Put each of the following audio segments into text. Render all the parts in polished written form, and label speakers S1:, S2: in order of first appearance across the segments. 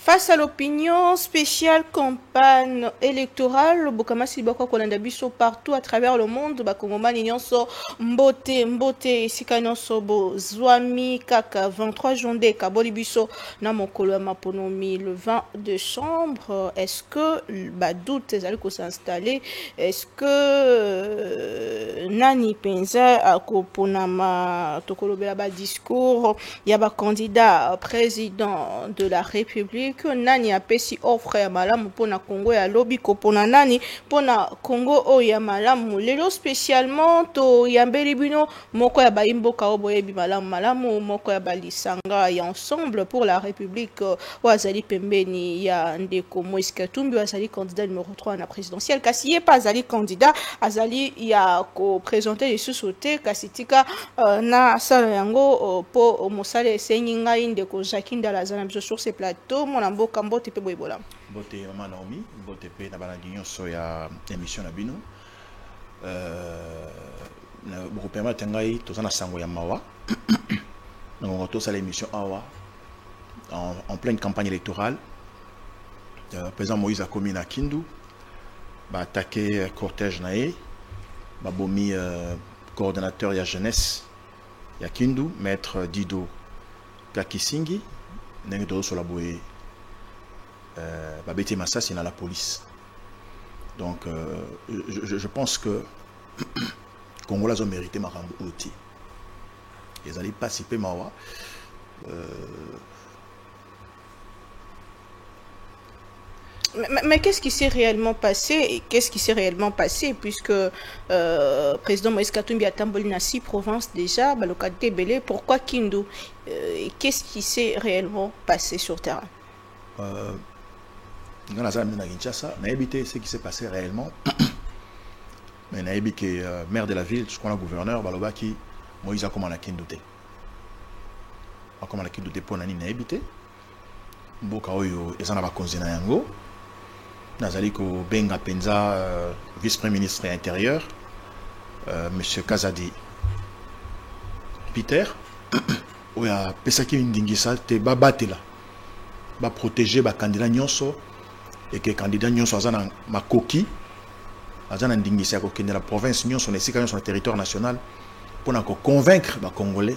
S1: Face à l'opinion spéciale campagne électorale, Bokama Siboko Kolanda Biso partout à travers le monde, Bakongomani Nyonso, Mbote, Sika Nyonso, Zwami, Kaka, 23 Jondé, Kaboli Biso, Namokolo Maponomi, le 20 décembre. Est-ce que, doute, les allez s'installer? Est-ce que, Nani Penza, Akoponama, Tokolo Belaba discours, Yaba candidat président de la République, nani apesi offre ya malamu pona Congo ya lobby ko pona nani pona Congo o ya malamu lelo spécialement to yambeli bino moko ya baimboka oboyebi malamu moko ya balisanga ya ensemble pour la République wazali pembeni ya ndeko Moïse Katumbi wazali candidat numéro 3 na présidentielle kasi ye pas azali candidat azali ya ko présenter les sous-sautés kasi tika na sala yango po mosale senyinga ndeko Jacques Ndala zana biso sur ces plateaux mboka mbote pe boyebola
S2: mbote mama Naomi mbote pe na bana nyonso ya émission na bino na beaucoup permettre ngai tozana sango ya mawa donc on tosa l'émission awa en pleine campagne électorale président Moïse a commis na Kindu ba attaquer cortège naé ba bomi coordonnateur ya jeunesse ya Kindu maître Dido Kakisingi ndenge to so la boye Babeti Massassi dans la police. Donc, je pense que Congolais ont mérité Marambo Oti. Ils allaient participer Mawa.
S1: Mais qu'est-ce qui s'est réellement passé? Qu'est-ce qui s'est réellement passé puisque président Moïse Katumbi a tamboli na 6 provinces déjà, la localité Belé, pourquoi Kindu? Qu'est-ce qui s'est réellement passé sur terrain?
S2: Dans la zone de Kinshasa, on a évité ce qui s'est passé réellement. Mais on a évité que maire de la ville, je crois le gouverneur, Balobaki, Moïse a comment la Kindoute. A comment la Kindoute pour Nani n'a évité. Mboka Oyo, et ça n'a pas consigné Yango. Nazaliko Benga Penza, vice-premier ministre intérieur, monsieur Kazadi Peter, Oya Pesaki Ndingisa, te babatela, ba protéger ba candidat nyonso. Et que les candidats sont dans ma coquille, dans la province, sont sur le territoire national, pour convaincre les Congolais,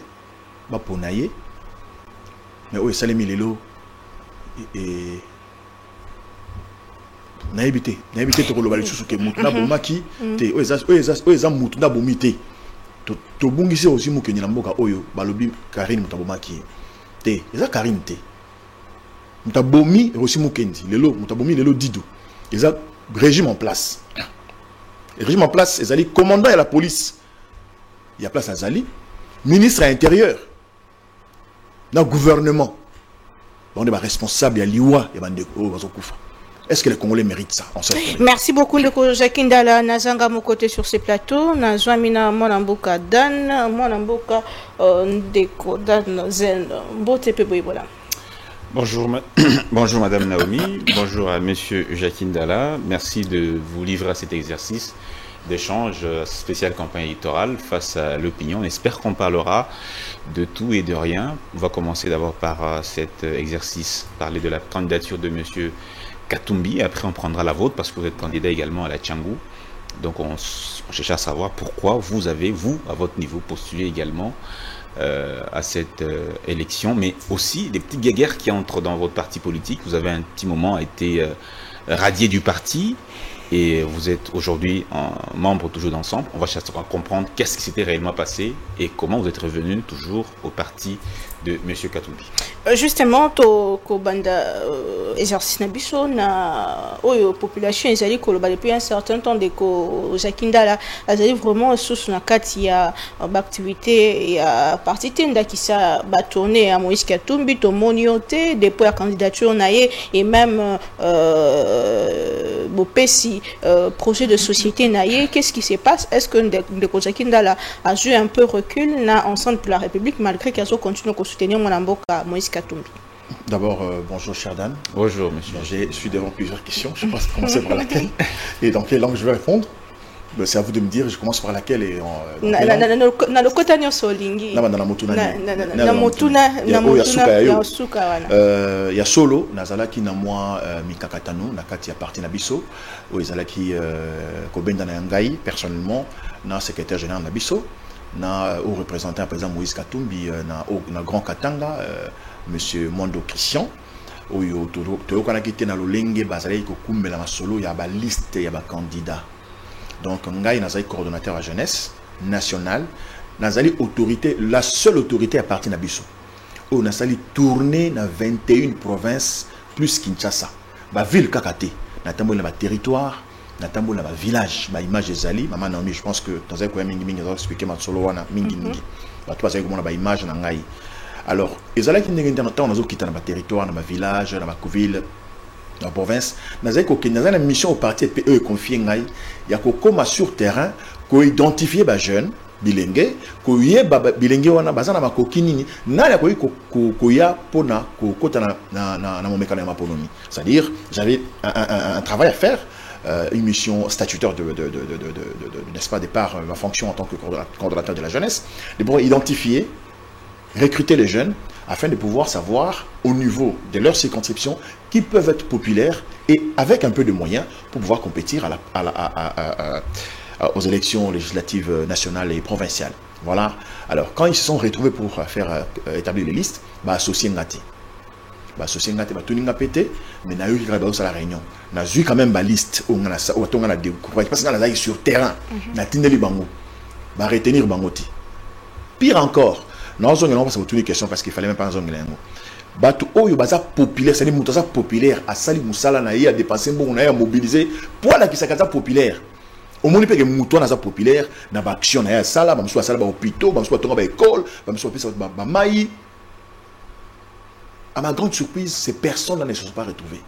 S2: pour naïe. Mais oui, ça les mis les lots. Et naïbité to lo balisu ke mutuna bomaki te oeza mutuna bomité to bungisi aussi mukeni na mboka oyo balobi Karine mutabomaki te eza Karine te Mutabomi et aussi Mukendi, Mutabomi lelo Dido. Ils ont régime en place. Le régime en place, ils allaient commandant à la police. Il y a place à Zali, ministre à l'intérieur, dans le gouvernement. On est responsable, il y a l'IWA, il y a Est-ce que les Congolais méritent ça?
S1: Merci beaucoup, Ndeko Jacques Ndala, Nazanga Mokote sur ces plateaux, Nazwamina Monamboka Dan, Monamboka Ndeko Dan Zen, Mbote Peboibola.
S3: Bonjour, bonjour Madame Naomi, bonjour à Monsieur Jacques Ndala. Merci de vous livrer à cet exercice d'échange spécial campagne électorale face à l'opinion. On espère qu'on parlera de tout et de rien. On va commencer d'abord par cet exercice, parler de la candidature de Monsieur Katumbi. Après, on prendra la vôtre parce que vous êtes candidat également à la Tchangou. Donc, on cherche à savoir pourquoi vous avez, vous, à votre niveau, postulé également à cette élection, mais aussi des petites guéguerres qui entrent dans votre parti politique. Vous avez un petit moment été radié du parti et vous êtes aujourd'hui membre toujours d'ensemble. On va chercher à comprendre qu'est-ce qui s'était réellement passé et comment vous êtes revenu toujours au parti de M. Katumbi.
S1: Justement, to banda exercice na biso na oyo population ezali koloba depuis un certain temps de ko Jacques Ndala azali vraiment sous na kati ya activité ya parti tenda qui sa ba tourner à Moïse Katumbi to monioté depuis la candidature naie et même bopesi projet de société naie. Qu'est-ce qui se passe? Est-ce que Ndeko Jacques Ndala a joué un peu recul na ensemble pour la République malgré qu'il a continué à soutenir Mwanamboka Moïse Katumbi?
S2: D'abord, bonjour cher Dan.
S3: Bonjour monsieur.
S2: Je suis devant plusieurs questions, je pense commencer par laquelle et dans quelle langue je vais répondre. C'est à vous de me dire, je commence par laquelle et
S1: na lokota nyonso olingi
S2: na motuna
S1: na motuna ya suka wana
S2: ya solo nazalaki na mwa mikakatano na kati ya parti na biso o ezalaki kobenda na ngai personnellement na secrétaire général na biso na au représentant président Moïse Katumbi na Grand Katanga monsieur Mondo Christian oyo toyokanaki te na lolenge bazalaki kokumbela masolo ya ba liste ya ba candidat. Donc, Ngaï Nazali coordonnateur à jeunesse nationale, Nazali autorité, la seule autorité à partir de Bissau. On a sali tourné dans 21 provinces plus Kinshasa. La ville Kakate, natambo na territoire, natambo na village, ba image Zali, maman Naomi, je pense que dans un coin mingi mingi expliquer ma solo wana mingi mingi. Ba toi ça comment na ba image na Ngaï. Alors, ezala ki ndenge temps nazo kita na ba territoire, na ba village, na ba ville la province, nous avons une mission au parti et eux confié ngai ya ko koma sur terrain ko identifier ba jeune bilingue ko yeba bilingue wana bazana makokini na ya ko ya pona ko kota na momekana ya maponomi. C'est-à-dire j'avais un travail à faire, une mission statutaire n'est-ce pas, départ ma fonction en tant que coordonnateur de la jeunesse, de pouvoir identifier, recruter les jeunes afin de pouvoir savoir au niveau de leur circonscription qui peuvent être populaires et avec un peu de moyens pour pouvoir compétir aux élections législatives nationales et provinciales. Voilà. Alors, quand ils se sont retrouvés pour faire établir les listes, bah associé ngati. Bah associé ngati, bah tout n'a pété, mais n'a eu à la réunion. N'a eu quand même la liste où on a découvert parce qu'on a sur terrain, n'a tenu les bango, bah retenir bangoti. Pire encore. Non, on a posé toutes les questions parce qu'il fallait même pas en zone langue. Batu oyo baza populaire, c'est des moutons populaires. À Sali Moussala naïa dépensé bon, on a mobilisé pour la qui s'accata populaire. Au moins il peut que moutons naza populaire, na ba action naïa sala, ba msou sala ba hôpital, ba msou tonga ba école, ba msou pisa ba maï. À ma grande surprise, ces personnes là ne se sont pas retrouvées.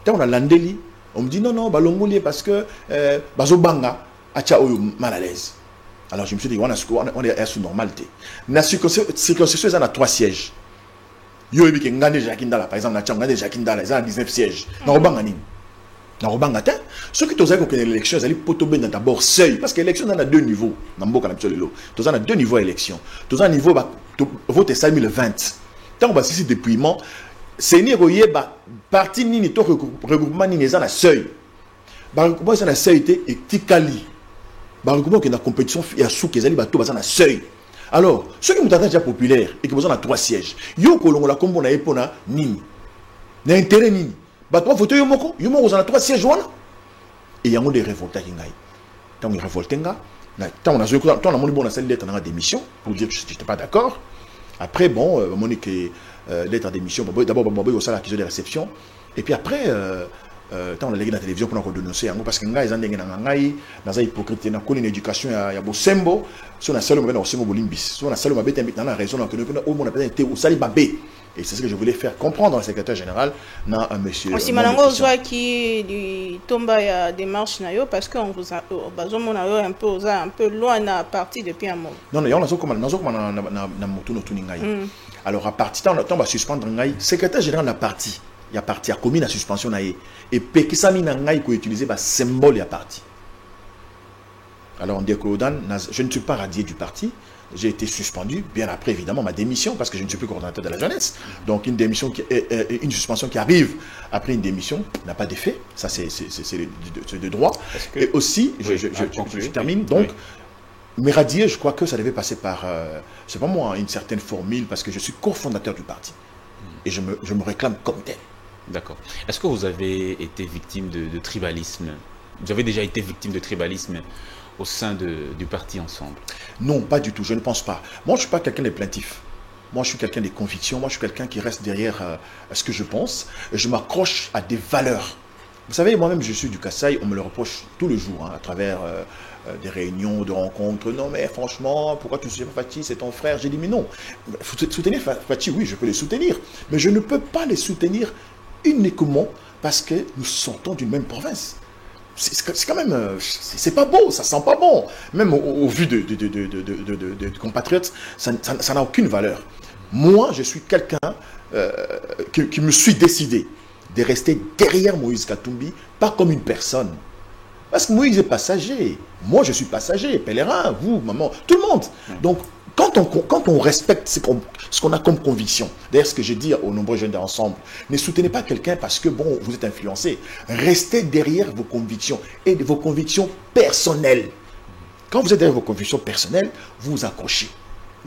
S2: Quand on a landeli, on me dit non balongoli parce que bazo banga acha oyo mal à l'aise. Alors je me suis dit, on est sous normalité. La circonscription, il y a 3 sièges. Il y a Ngane Jakindala, par exemple, Ngane Jakindala, il y a 19 sièges. Dans le ce qui est que l'élection, il y a d'abord seuil. Parce que l'élection, il y a 2 niveaux. Il y a 2 niveaux d'élection. Il y a un niveau, vote 5020. Tant que c'est dépouillement, c'est une partie ni regroupement ni les seuil. Regroupement, c'est un seuil et Tikali. Qui est la compétition, il y a sous qui est un seuil. Alors, ceux qui sont déjà populaires et qui ont 3 sièges, ils ont la combo na epona nini. Na intérêt nini. Bah toi voter yomoko, yomoko ont 3 sièges wana. Et il y a des révoltés qui ngaï. Tant ils révoltent nga, tant on a moni bon na salle lettre na démission pour dire que je n'étais pas d'accord. Après bon, moni que lettre en démission, d'abord bobo au salaire qui de réception et puis après tant on a légui la télévision pour nous dénoncer parce que nga ils ont ndenge na ngai na za hypocrite na ko une éducation ya bosembo sur na salo mabena osengo bolimbis sur na salo mabeta na la raison que nous au monde a été au sali babé et c'est ce que je voulais faire comprendre au secrétaire général na monsieur
S1: aussi manango zwa qui du tomba ya démarche na yo parce que on vous a bazomo na yo un peu loin na parti depuis un moment
S2: non on a zo comme na motu no tuningai alors à partir temps va suspendre ngai secrétaire général na parti. Il y a parti à commune à suspension et Pekisami Nangaï qui utilisé le symbole à parti. Alors on dit que je ne suis pas radié du parti, j'ai été suspendu, bien après évidemment ma démission parce que je ne suis plus coordonnateur de la jeunesse. Donc une démission une suspension qui arrive après une démission n'a pas d'effet, ça c'est de droit. Et aussi, je termine, donc mais radié, je crois que ça devait passer par, c'est pas moi, une certaine formule parce que je suis cofondateur du parti. Et je me réclame comme tel.
S3: D'accord. Est-ce que vous avez été victime de tribalisme? Vous avez déjà été victime de tribalisme au sein du parti Ensemble?
S2: Non, pas du tout, je ne pense pas. Moi, je ne suis pas quelqu'un de plaintif. Moi, je suis quelqu'un de conviction. Moi, je suis quelqu'un qui reste derrière ce que je pense. Je m'accroche à des valeurs. Vous savez, moi-même, je suis du Kasaï. On me le reproche tous les jours à travers des réunions, de rencontres. Non, mais franchement, pourquoi tu ne soutiens pas Fathi? C'est ton frère. J'ai dit, mais non. Soutenir Fathi, oui, je peux les soutenir. Mais je ne peux pas les soutenir uniquement parce que nous sortons d'une même province. C'est quand même, c'est pas beau, ça sent pas bon. Même au vu de compatriotes, ça n'a aucune valeur. Moi, je suis quelqu'un qui me suis décidé de rester derrière Moïse Katumbi, pas comme une personne. Parce que Moïse est passager. Moi, je suis passager, pèlerin, vous, maman, tout le monde. Donc, quand on respecte ce qu'on a comme conviction, d'ailleurs, ce que j'ai dit aux nombreux jeunes d'ensemble, ne soutenez pas quelqu'un parce que, bon, vous êtes influencé. Restez derrière vos convictions et vos convictions personnelles. Quand vous êtes derrière vos convictions personnelles, vous vous accrochez.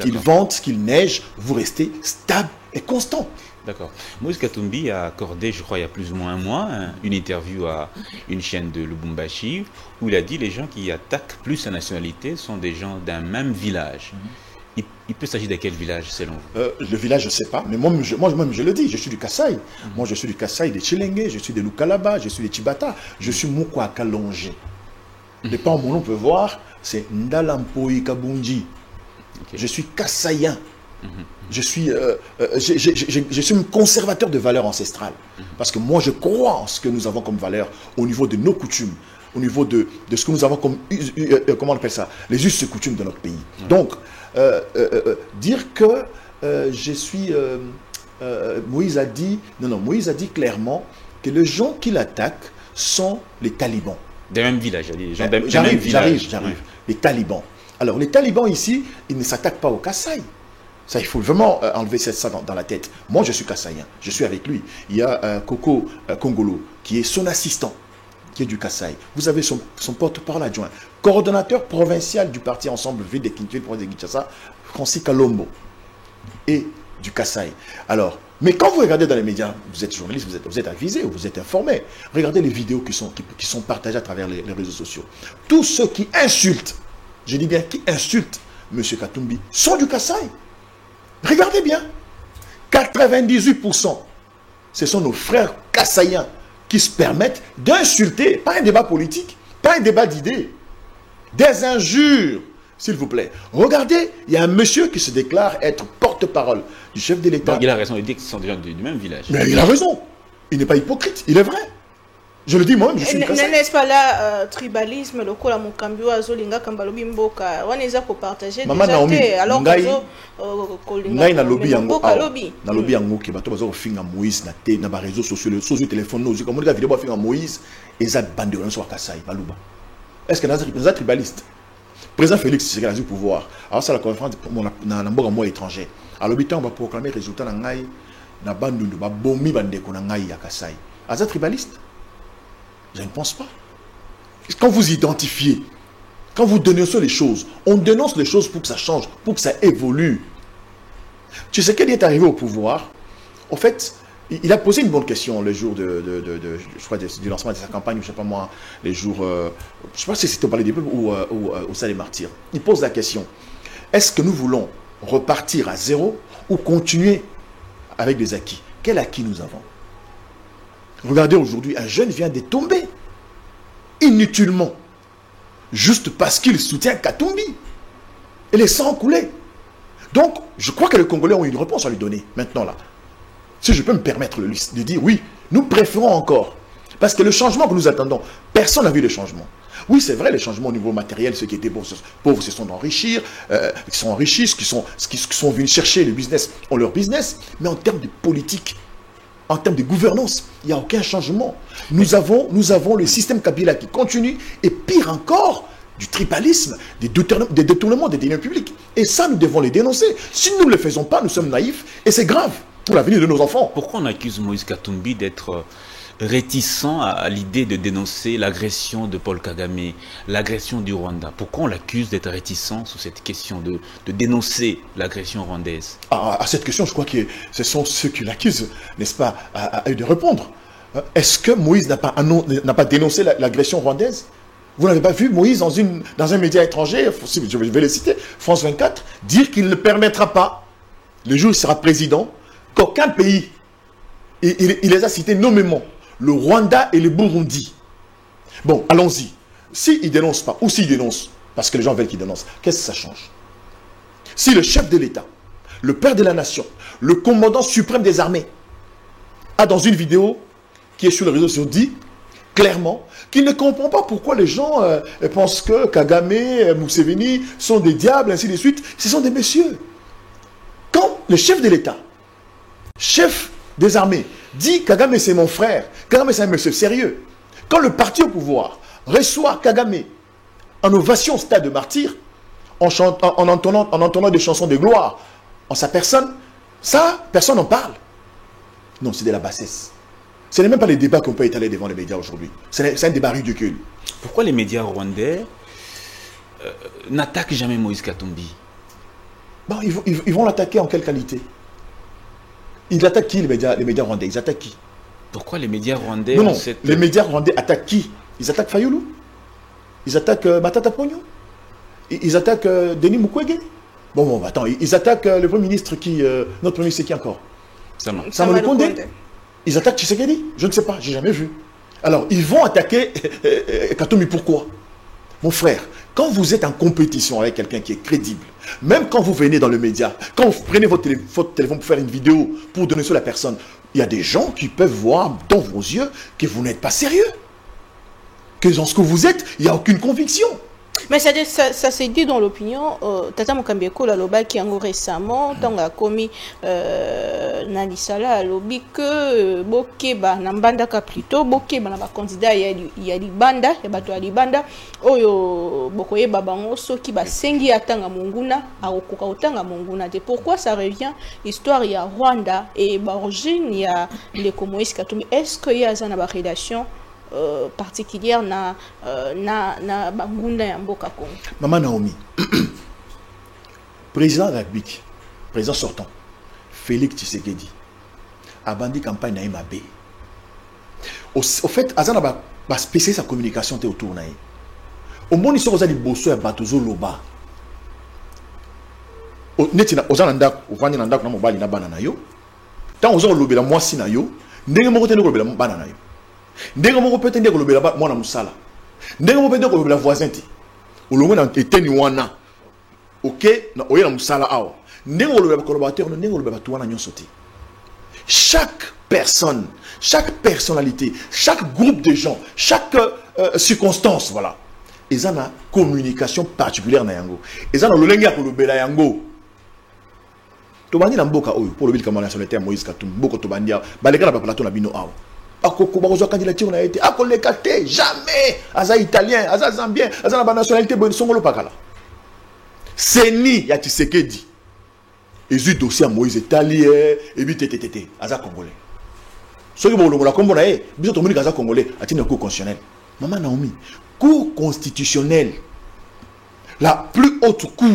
S2: Qu'il vente, qu'il neige, vous restez stable et constant.
S3: D'accord. Moïse Katumbi a accordé, je crois, il y a plus ou moins un mois, une interview à une chaîne de Lubumbashi, où il a dit que les gens qui attaquent plus sa nationalité sont des gens d'un même village. Il peut s'agir de quel village, selon vous?
S2: Le village, je ne sais pas, mais moi-même, je le dis, je suis du Kasaï. Moi, je suis du Kasaï, de Chilenge, je suis de Lukalaba, je suis de Chibata, je suis Mokwa Kalonge. Les parents, mon nom peut voir, c'est Ndalampoï Kabunji. Okay. Je suis Kasaïen. Je suis un conservateur de valeurs ancestrales. Parce que moi, je crois en ce que nous avons comme valeur au niveau de nos coutumes, au niveau de ce que nous avons comme, comment on appelle ça, les us et coutumes de notre pays. Donc, dire que je suis... Moïse a dit clairement que les gens qui l'attaquent sont les talibans.
S3: Des mêmes villages,
S2: j'arrive. Les talibans. Alors, les talibans ici, ils ne s'attaquent pas au Kasaï. Ça, il faut vraiment enlever ça dans la tête. Moi, je suis Kassaïen, je suis avec lui. Il y a Coco Kongolo, qui est son assistant, qui est du Kasaï. Vous avez son porte-parole adjoint, coordonnateur provincial du parti Ensemble Ville de Kinshasa, Francis Kalombo, et du Kasaï. Alors, mais quand vous regardez dans les médias, vous êtes journaliste, vous êtes avisé, vous êtes informé. Regardez les vidéos qui sont partagées à travers les réseaux sociaux. Tous ceux qui insultent, je dis bien qui insultent M. Katumbi, sont du Kasaï. Regardez bien, 98%, ce sont nos frères kassaïens qui se permettent d'insulter, pas un débat politique, pas un débat d'idées, des injures, s'il vous plaît. Regardez, il y a un monsieur qui se déclare être porte-parole du chef de l'État.
S3: Il a raison, il dit que ce sont des gens du même village.
S2: Mais il a raison, il n'est pas hypocrite, il est vrai. Je le dis moi-même, je suis du Kasaï.
S1: N'est-ce pas là, tribalisme, le coup, la Mokambio, Azolinga, Kambalobi Mboka, on est à partager
S2: Maman Naomi,
S1: alors
S2: que ngai na lobby yango na lobby yango ke bato bazo finga Moïse na te na ba réseaux sociaux le socio téléphone no comme les vidéo ba finga Moïse eza bande on soit Kasaï baluba. Est-ce que nous tribaliste président Félix Tshisekedi a du pouvoir. Alors ça la conférence na mboka moi étranger. À l'hôpital on va proclamer résultat na ngai na bandundu ba bomi bande ko na ngai ya Kasaï. Aza tribaliste? Je ne pense pas. Quand vous identifiez, quand vous dénoncez les choses, on dénonce les choses pour que ça change, pour que ça évolue. Tu sais qu'il est arrivé au pouvoir. En fait, il a posé une bonne question le jour je crois, du lancement de sa campagne, je ne sais pas moi, les jours, je ne sais pas si c'était au Palais des Peuples ou au Salle des Martyrs. Il pose la question, est-ce que nous voulons repartir à zéro ou continuer avec des acquis? Quel acquis nous avons? Regardez aujourd'hui, un jeune vient de tomber inutilement, juste parce qu'il soutient Katumbi. Et les sangs ont coulé. Donc, je crois que les Congolais ont une réponse à lui donner, maintenant là. Si je peux me permettre de dire, oui, nous préférons encore. Parce que le changement que nous attendons, personne n'a vu le changement. Oui, c'est vrai, les changements au niveau matériel, ceux qui étaient pauvres se sont enrichis, qui sont enrichis, qui sont venus chercher le business, ont leur business, mais en termes de politique, en termes de gouvernance, il n'y a aucun changement. Nous avons le système Kabila qui continue, et pire encore, du tribalisme, des détournements des deniers publics. Et ça, nous devons les dénoncer. Si nous ne le faisons pas, nous sommes naïfs, et c'est grave pour l'avenir de nos enfants.
S3: Pourquoi on accuse Moïse Katumbi d'être réticent à l'idée de dénoncer l'agression de Paul Kagame, l'agression du Rwanda? Pourquoi on l'accuse d'être réticent sur cette question de dénoncer l'agression rwandaise?
S2: À cette question, je crois que ce sont ceux qui l'accusent, n'est-ce pas, à eux de répondre. Est-ce que Moïse n'a pas dénoncé l'agression rwandaise? Vous n'avez pas vu Moïse dans un média étranger, je vais le citer, France 24, dire qu'il ne permettra pas, le jour où il sera président, qu'aucun pays, il les a cités nommément, le Rwanda et le Burundi. Bon, allons-y. S'il ne dénonce pas, ou s'il dénonce, parce que les gens veulent qu'il dénonce, qu'est-ce que ça change? Si le chef de l'État, le père de la nation, le commandant suprême des armées, a dans une vidéo qui est sur les réseaux sociaux dit clairement qu'il ne comprend pas pourquoi les gens pensent que Kagame, Museveni sont des diables, ainsi de suite. Ce sont des messieurs. Quand le chef de l'État, chef des armées, dit Kagame c'est mon frère, Kagame c'est un monsieur sérieux. Quand le parti au pouvoir reçoit Kagame en ovation au stade de martyr, en entonnant des chansons de gloire en sa personne, ça, personne n'en parle. Non, c'est de la bassesse. Ce n'est même pas les débats qu'on peut étaler devant les médias aujourd'hui. C'est un débat ridicule.
S3: Pourquoi les médias rwandais n'attaquent jamais Moïse Katumbi?
S2: Bon, ils vont l'attaquer en quelle qualité? Ils attaquent qui, les médias rwandais? Ils attaquent qui?
S3: Pourquoi les médias rwandais
S2: Non, les médias rwandais attaquent qui? Ils attaquent Fayoulou? Ils attaquent Matata Pogno? Ils attaquent Denis Mukwege? Bon, attends, ils attaquent le Premier ministre qui... notre Premier ministre, c'est qui encore? Sama Lukonde. Ils attaquent Tshisekedi? Je ne sais pas, j'ai jamais vu. Alors, ils vont attaquer Katumbi, pourquoi? Mon frère, quand vous êtes en compétition avec quelqu'un qui est crédible, même quand vous venez dans le média, quand vous prenez votre téléphone pour faire une vidéo, pour donner sur la personne, il y a des gens qui peuvent voir dans vos yeux que vous n'êtes pas sérieux. Que dans ce que vous êtes, il n'y a aucune conviction.
S1: Mais ça s'est dit dans l'opinion, Tata Mokambieko l'a loba qui a récemment, tant a commis Nalisala a lobby que Bokeba Nambanda plutôt Bokeba na ba candidat il y a libanda, il y a bato ya libanda oyo bokoye babango soki ba sengi atanga monguna akokoka otanga monguna. Et pourquoi ça revient histoire il y a Rwanda et origine il y a les Moïse Katumbi. Est-ce qu'il y a une relation particulière na bangunda ya mboka Congo?
S2: Maman Naomi, président de la République, président sortant, Félix Tshisekedi, a bandi campagne na MAB. Au fait, Azana va spécialiser sa communication autour naï. Au monde, ils sont aux bosso et batozo loba. Netina, aux ananda, au vani nanda, na mobali na banana yo. Tant aux gens lobela moi si na yo, ndenge mo kote lobela banana yo. Ndenge moko peut entendre kolobela ba mwana musala. Ndenge moko peut entendre kolobela voisin ti. Olongo na eteni wana. OK, na oyela musala awa. Ndenge kolobela collaborateur, ndenge kolobela to wana nyonso ti. Chaque personne, chaque personnalité, chaque groupe de gens, chaque circonstance, voilà. Ils ont une communication particulière na yango. Ils ont lolenge ya kolobela yango. To bandi na mboka oyo pour le bil kamana sur le terme Moïse Katumbi. Mboko to bandia baleka na ba plateau na bino awa. Akoko bakozo candidature na été akoleka te jamais aza italien aza zambien aza na ba nationalité bon songolo pakala seni ya Tshisekedi ezu dossier Moïse italien et bi tétété aza congolais soki bolongola kombo na ye biso tomoni aza congolais atina cour constitutionnelle. Maman Naomi, cour constitutionnelle la plus haute cour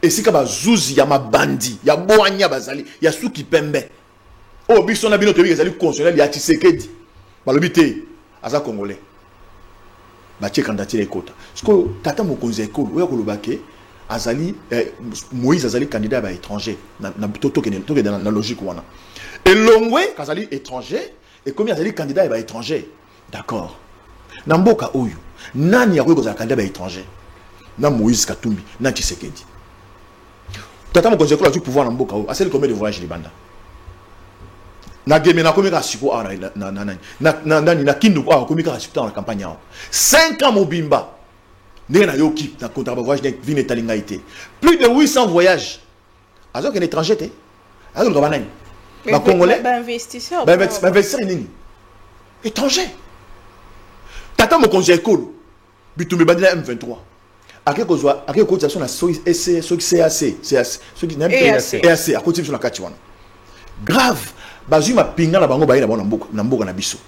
S2: et si ka bazuzi ya mabandi ya boanya bazali ya suki pembe. Oh, biso na bino tobi ezali constitutionnel ya Tshisekedi. Balobi te aza congolais. Ba tie candidature ekota. Parce tata mokonzi ekolo oya kolobake azali Moïse azali candidat ba étranger na toto ke na logique wana. Et longwe kazali étranger et comme azali candidat ba étranger. D'accord. Na mboka oyo nani ya koza candidat ba étranger? Na Moïse Katumbi, na Tshisekedi. Tata mokonzi ekolo a du pouvoir na mboka oyo. Aseli combien de voyages libanda? Na game na komika siko na kindu kwa komika siko na campagne en 5 ans mobimba ndenge na yoki na contrat de voyage vine talinga été plus de 800 voyages azo que l'étranger té azo ko banani ba congolais
S1: ba investisseur
S2: nini étranger tata mo konje ekolo bitumbe bandila M23 akeko cotisation na CAC à côté sur la Katiwana grave. Bazui ma pinga na bango baye na mboka na biso.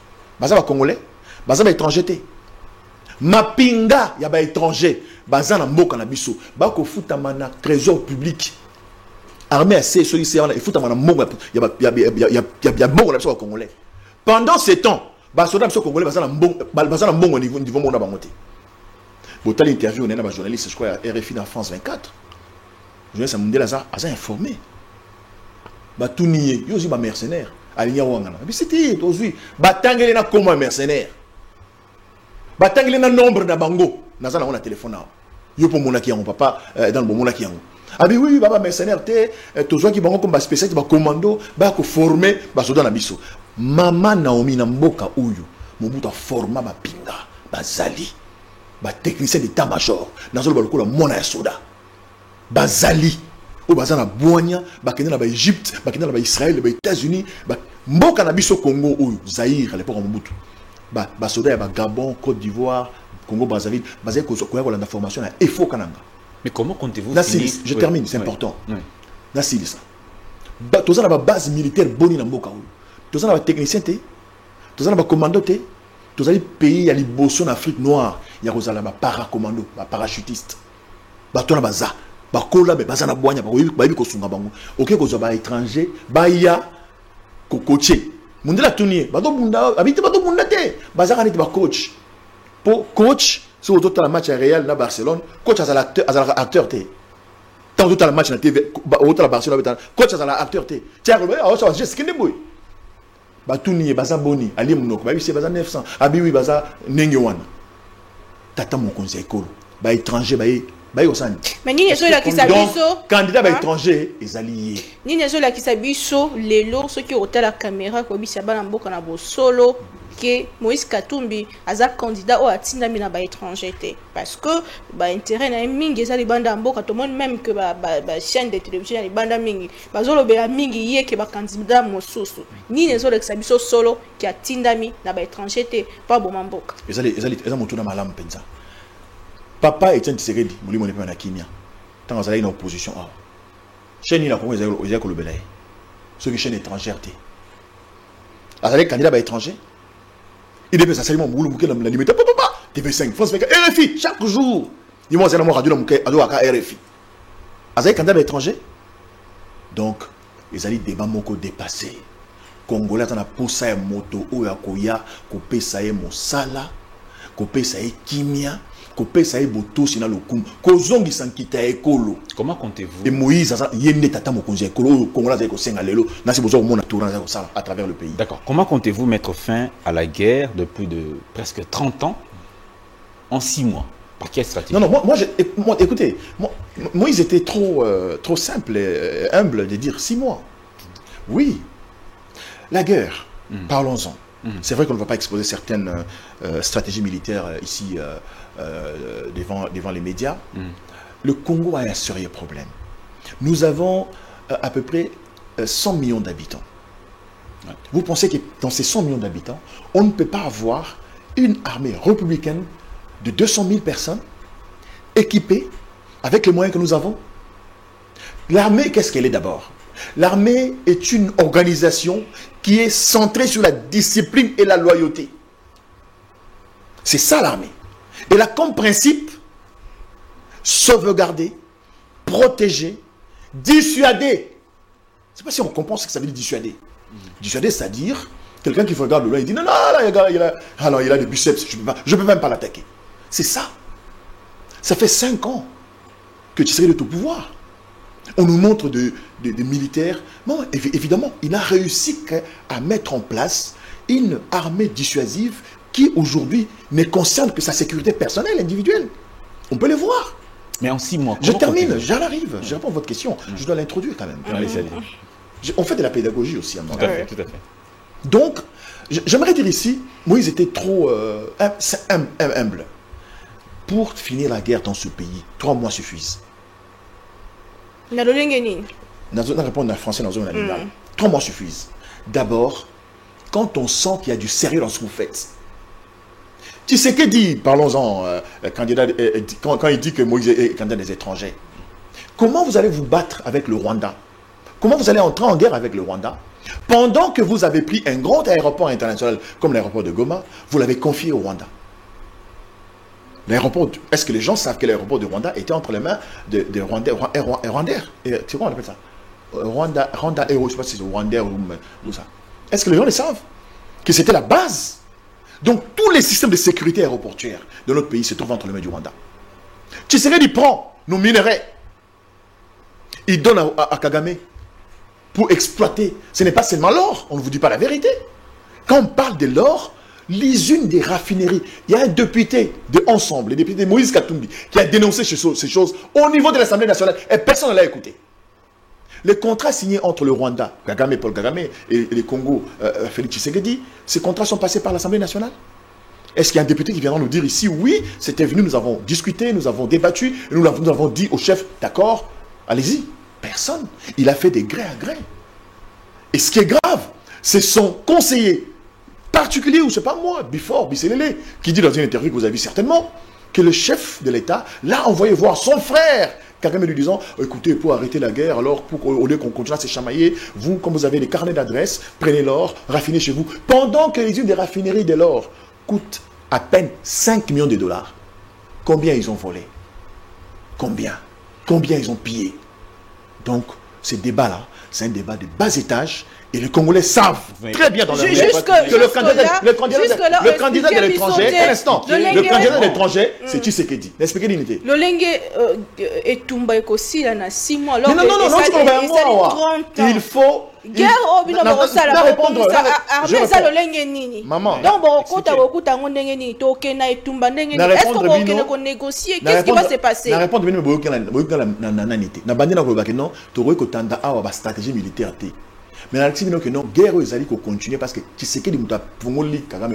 S2: Baza ba congolais, baza ba étranger te. Ma pinga ya ba étranger, baza na mboka na biso. Ba ko futama na trésor public. Armée assez so ici on futama na mboka ya mboka na biso congolais. Pendant ce temps, ba soda biso congolais baza na mbongo niveau monde bango te. Botal interview na ba journaliste je crois RFI dans France 24. Journaliste Mundela za informé. Batuniye yozi ba mercenaire alinya wangana mais c'était aujourd'hui batangele na comme mercenaire batangele na nombre na bango nazana on a téléphone yo pour monaki yango papa dans le bon monaki yango abi oui baba mercenaire te tozwa ki bango comme ba spécialiste ba commando ba ko former ba soda na biso. Mama Naomi na mboka uyu mobuta forma ba pinga bazali ba technicien d'état major nazolo ba lokola mona ya soda bazali au baza na Boigna, bakende na ba Égypte, bakende na ba Israël, ba États-Unis, ba mboka na biso Congo ou Zaïre à l'époque en Mobutu. Ba soda ba Gabon, Côte d'Ivoire, Congo Brazzaville, baza ko la formation na EFO Kananga.
S3: Mais comment comptez-vous
S2: finir? Je termine, c'est important. Nasili ça. Ba toza na ba base militaire boni na mboka ou. Toza na ba technicien té, toza na ba commando té, toza li pays ya liboso en Afrique noire, ya kozala ba paracommando, ba parachutiste. Ba tona baza. Bakola be bazana Boigna ba yebi ko sunga bango OK ko zo ba étranger ba ya ko coacher mundela tunier ba do bunda habite ba do bunda te bazaka niti ba coach pour coach sur total match Real na Barcelone coach as acteur te tant total match na TV au total Barcelone coach as acteur te tiens ko ba so je skinde boy ba tunier baza boni ali munoko ba bi se baza 900 abi wi baza nenge wana tata mon conseil ko ba étranger ba
S1: mais ni les qui s'habillent
S2: candidat étranger les alliés
S1: ni les qui s'habillent les lots ceux qui ont la caméra ko bisa bana mboka na bo solo que Moïse Katumbi aza candidat au atindami na ba étranger parce que ba intérêt na mingi za libanda mboka to monde même que ba chaîne de télévision ya libanda mingi bazolo be mingi ye que ba candidat mosusu ni les qui s'habillent solo qui atindami na ba étranger pas bon mboka
S2: ezali motu na malamu penza. Papa Etienne Tshisekedi, Moulimo n'est pas en Kenya. Tant que ça une opposition. Chaîne la Congo, ils ont colobé. Ceux qui chaîne étrangère. Azalé candidat étranger. Il est ça seulement Moulou Mouké la limite. Papa, TV5, France 24, RFI, chaque jour. Dis-moi, c'est la radio la Mouké, Ado Aka RFI. Azalé candidat étranger. Donc, ils allaient débat moko dépassé. Congolais, t'en as poussé un moto, ou ya koya, coupé ça et mosala, coupé ça et kimia.
S3: Comment comptez-vous
S2: et Moïse à travers le pays.
S3: D'accord. Comment comptez-vous mettre fin à la guerre depuis de presque 30 ans en 6 mois? Par quelle stratégie?
S2: Non, écoutez, Moïse était trop simple et humble de dire 6 mois. Oui, la guerre, parlons-en. C'est vrai qu'on ne va pas exposer certaines stratégies militaires ici devant les médias. Le Congo a un sérieux problème. Nous avons à peu près 100 millions d'habitants. Vous pensez que dans ces 100 millions d'habitants, on ne peut pas avoir une armée républicaine de 200 000 personnes équipée avec les moyens que nous avons? L'armée, qu'est-ce qu'elle est d'abord? L'armée est une organisation qui est centrée sur la discipline et la loyauté. C'est ça l'armée. Elle a comme principe sauvegarder, protéger, dissuader. Je ne sais pas si on comprend ce que ça veut dire dissuader. Dissuader, c'est-à-dire quelqu'un qui regarde le loin et dit non, là, il a des biceps, je ne peux même pas l'attaquer. C'est ça. Ça fait 5 ans que tu serais de ton pouvoir. On nous montre des militaires. Non, évidemment, il a réussi à mettre en place une armée dissuasive qui aujourd'hui ne concerne que sa sécurité personnelle, individuelle. On peut les voir.
S3: Mais en 6 mois,
S2: je termine, j'en arrive, je réponds à votre question. Je dois l'introduire quand même. On fait de la pédagogie aussi.
S3: Tout à fait.
S2: Donc, j'aimerais dire ici, Moïse était trop humble. Pour finir la guerre dans ce pays, 3 mois suffisent.
S1: Je vais
S2: répondre en français dans une animale. 3 mois suffisent. D'abord, quand on sent qu'il y a du sérieux dans ce que vous faites. Tu sais que dit, parlons-en, quand il dit que Moïse est candidat des étrangers. Comment vous allez vous battre avec le Rwanda? Comment vous allez entrer en guerre avec le Rwanda pendant que vous avez pris un grand aéroport international comme l'aéroport de Goma, vous l'avez confié au Rwanda? L'aéroport, est-ce que les gens savent que l'aéroport de Rwanda était entre les mains de Rwandais? C'est quoi on appelle ça? Rwanda Aero, je ne sais pas si c'est Rwanda ou ça. Est-ce que les gens le savent? Que c'était la base. Donc tous les systèmes de sécurité aéroportuaire de notre pays se trouvent entre les mains du Rwanda. Tshisekedi prend nos minerais. Il donne à Kagame pour exploiter. Ce n'est pas seulement l'or, on ne vous dit pas la vérité. Quand on parle de l'or, l'usine des raffineries, il y a un député de Ensemble, le député Moïse Katumbi, qui a dénoncé ces choses au niveau de l'Assemblée nationale et personne ne l'a écouté. Les contrats signés entre le Rwanda, Paul Kagame, et le Congo, Félix Tshisekedi, ces contrats sont passés par l'Assemblée nationale. Est-ce qu'il y a un député qui viendra nous dire ici, oui, c'était venu, nous avons discuté, nous avons débattu, et nous avons dit au chef, d'accord, allez-y. Personne. Il a fait des gré à gré. Et ce qui est grave, c'est son conseiller particulier, ou c'est pas moi, Bifor Bisselele, qui dit dans une interview que vous avez vu certainement, que le chef de l'État l'a envoyé voir son frère, Kagame, lui disant, écoutez, pour arrêter la guerre, alors au lieu qu'on continue à se chamailler, vous, comme vous avez des carnets d'adresses, prenez l'or, raffinez chez vous. Pendant que les usines des raffineries de l'or coûtent à peine 5 millions de dollars, combien ils ont volé? Combien ils ont pillé? Donc, ce débat-là, c'est un débat de bas étage. Et les Congolais savent très bien dans leur tête que le candidat de l'étranger, un instant, le candidat de l'étranger, c'est Tshisekedi. N'expliquez l'unité.
S1: Le Lengue est tombé aussi là, 6 mois.
S2: Non, il faut.
S1: Guerre au bino borosala répondre armée ça le Lengue nini.
S2: Maman.
S1: Donc bokota bokuta ndenge nini tokena etumba ndenge nini. Est-ce qu'on va ko négocier? Qu'est-ce qui va se passer?
S2: Na répondre bino boyokela na nanité. Na bandina ko bakeno to ko tanda awa ba stratégie militaire té. Mais la que non, guerre aux alliés qu'on continue parce que tu sais qu'il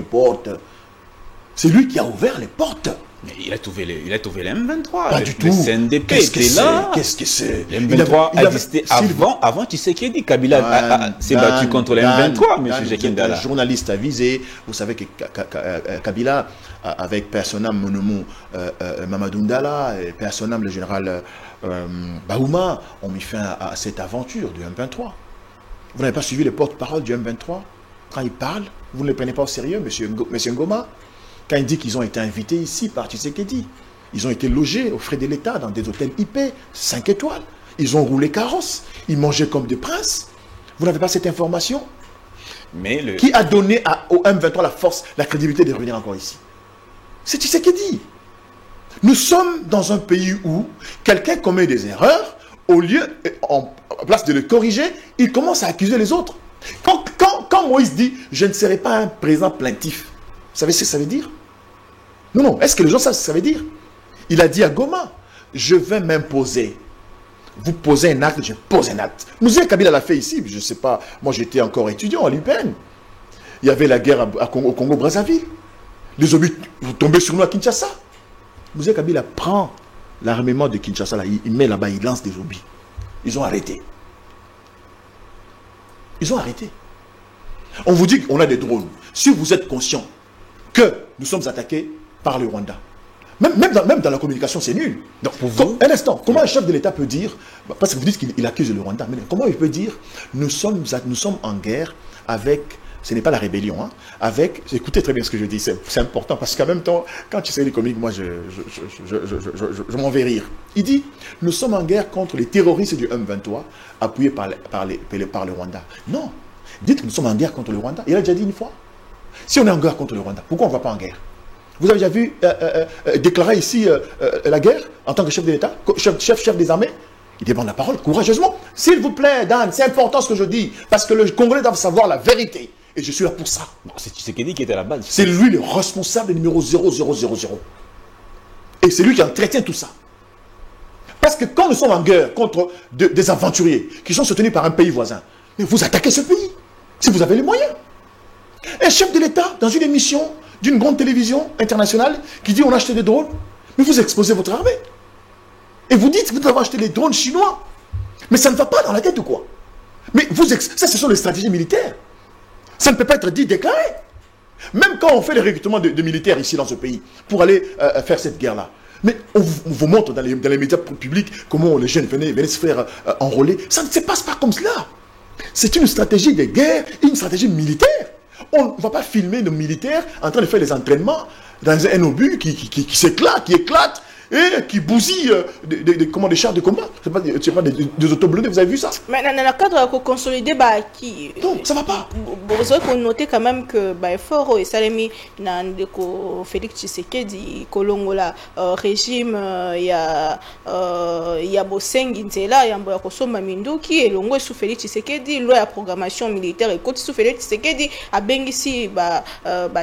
S2: porte. C'est lui qui a ouvert les portes.
S3: Mais il a trouvé les M23.
S2: Pas du tout.
S3: Le CNDP était là.
S2: Qu'est-ce que c'est?
S3: Les M23 existaient avant Tshisekedi. Kabila s'est battu contre les M23, M. Jekindala.
S2: Un journaliste avisé. Vous savez que Kabila, avec Personnam Monomo Mamadou Ndala, et Personnam le général Baouma, ont mis fin à cette aventure du M23. Vous n'avez pas suivi les porte-paroles du M23? Quand ils parlent, vous ne les prenez pas au sérieux, monsieur Ngoma? Quand il dit qu'ils ont été invités ici par Tshisekedi, ils ont été logés aux frais de l'État dans des hôtels IP, 5 étoiles. Ils ont roulé carrosse, ils mangeaient comme des princes. Vous n'avez pas cette information?
S3: Mais
S2: Qui a donné au M23 la force, la crédibilité de revenir encore ici? C'est Tshisekedi. Nous sommes dans un pays où quelqu'un commet des erreurs, au lieu, en place de le corriger, il commence à accuser les autres. Quand Moïse dit « Je ne serai pas un président plaintif », vous savez ce que ça veut dire? Non. Est-ce que les gens savent ce que ça veut dire? Il a dit à Goma « Je vais m'imposer. Vous posez un acte, je pose un acte. » Mouzé Kabila l'a fait ici, je ne sais pas. Moi, j'étais encore étudiant à l'UPN. Il y avait la guerre au Congo-Brazzaville. Les obus tombaient sur nous à Kinshasa. Mouzé Kabila prend l'armement de Kinshasa, là, il met là-bas, il lance des obus. Ils ont arrêté. On vous dit qu'on a des drones. Si vous êtes conscient que nous sommes attaqués par le Rwanda, même dans la communication, c'est nul. Donc, pour vous, un instant, comment un chef de l'État peut dire, parce que vous dites qu'il accuse le Rwanda, mais comment il peut dire, nous sommes en guerre avec, ce n'est pas la rébellion, hein, avec, écoutez très bien ce que je dis, c'est important, parce qu'en même temps, quand tu sais les comiques, moi, je m'en vais rire. Il dit, nous sommes en guerre contre les terroristes du M23, appuyés par le Rwanda. Non, dites que nous sommes en guerre contre le Rwanda. Il a déjà dit une fois. Si on est en guerre contre le Rwanda, pourquoi on ne va pas en guerre? Vous avez déjà vu déclarer ici la guerre en tant que chef de l'État, chef des armées? Il demande la parole courageusement. S'il vous plaît, Dan, c'est important ce que je dis, parce que le Congolais doit savoir la vérité. Et je suis là pour ça.
S3: C'est Tshisekedi qui était à la base.
S2: C'est lui le responsable numéro 0000. Et c'est lui qui entretient tout ça. Parce que quand nous sommes en guerre contre des aventuriers qui sont soutenus par un pays voisin, mais vous attaquez ce pays, si vous avez les moyens. Un chef de l'État, dans une émission d'une grande télévision internationale, qui dit on a acheté des drones, mais vous exposez votre armée. Et vous dites que vous devez acheter des drones chinois. Mais ça ne va pas dans la tête ou quoi? Mais ça, ce sont les stratégies militaires. Ça ne peut pas être dit, déclaré. Même quand on fait les recrutements de militaires ici dans ce pays, pour aller faire cette guerre-là. Mais on vous montre dans les médias publics comment les jeunes venaient se faire enrôler. Ça ne se passe pas comme cela. C'est une stratégie de guerre, une stratégie militaire. On ne va pas filmer nos militaires en train de faire des entraînements dans un obus qui s'éclate, qui éclate, et qui bousille des chars de combat. C'est pas des autoblindés, vous avez vu ça?
S1: Mais dans le cadre de consolider,
S2: non, ça va pas.
S1: Vous avez noté quand même que fort et Salemi Félix Tshisekedi Kolongola régime il y a Bosengi Nzela il y a Kosoma Mindu qui est longo sous Félix Tshisekedi loi ya programmation militaire et côté sous Félix Tshisekedi a bengisi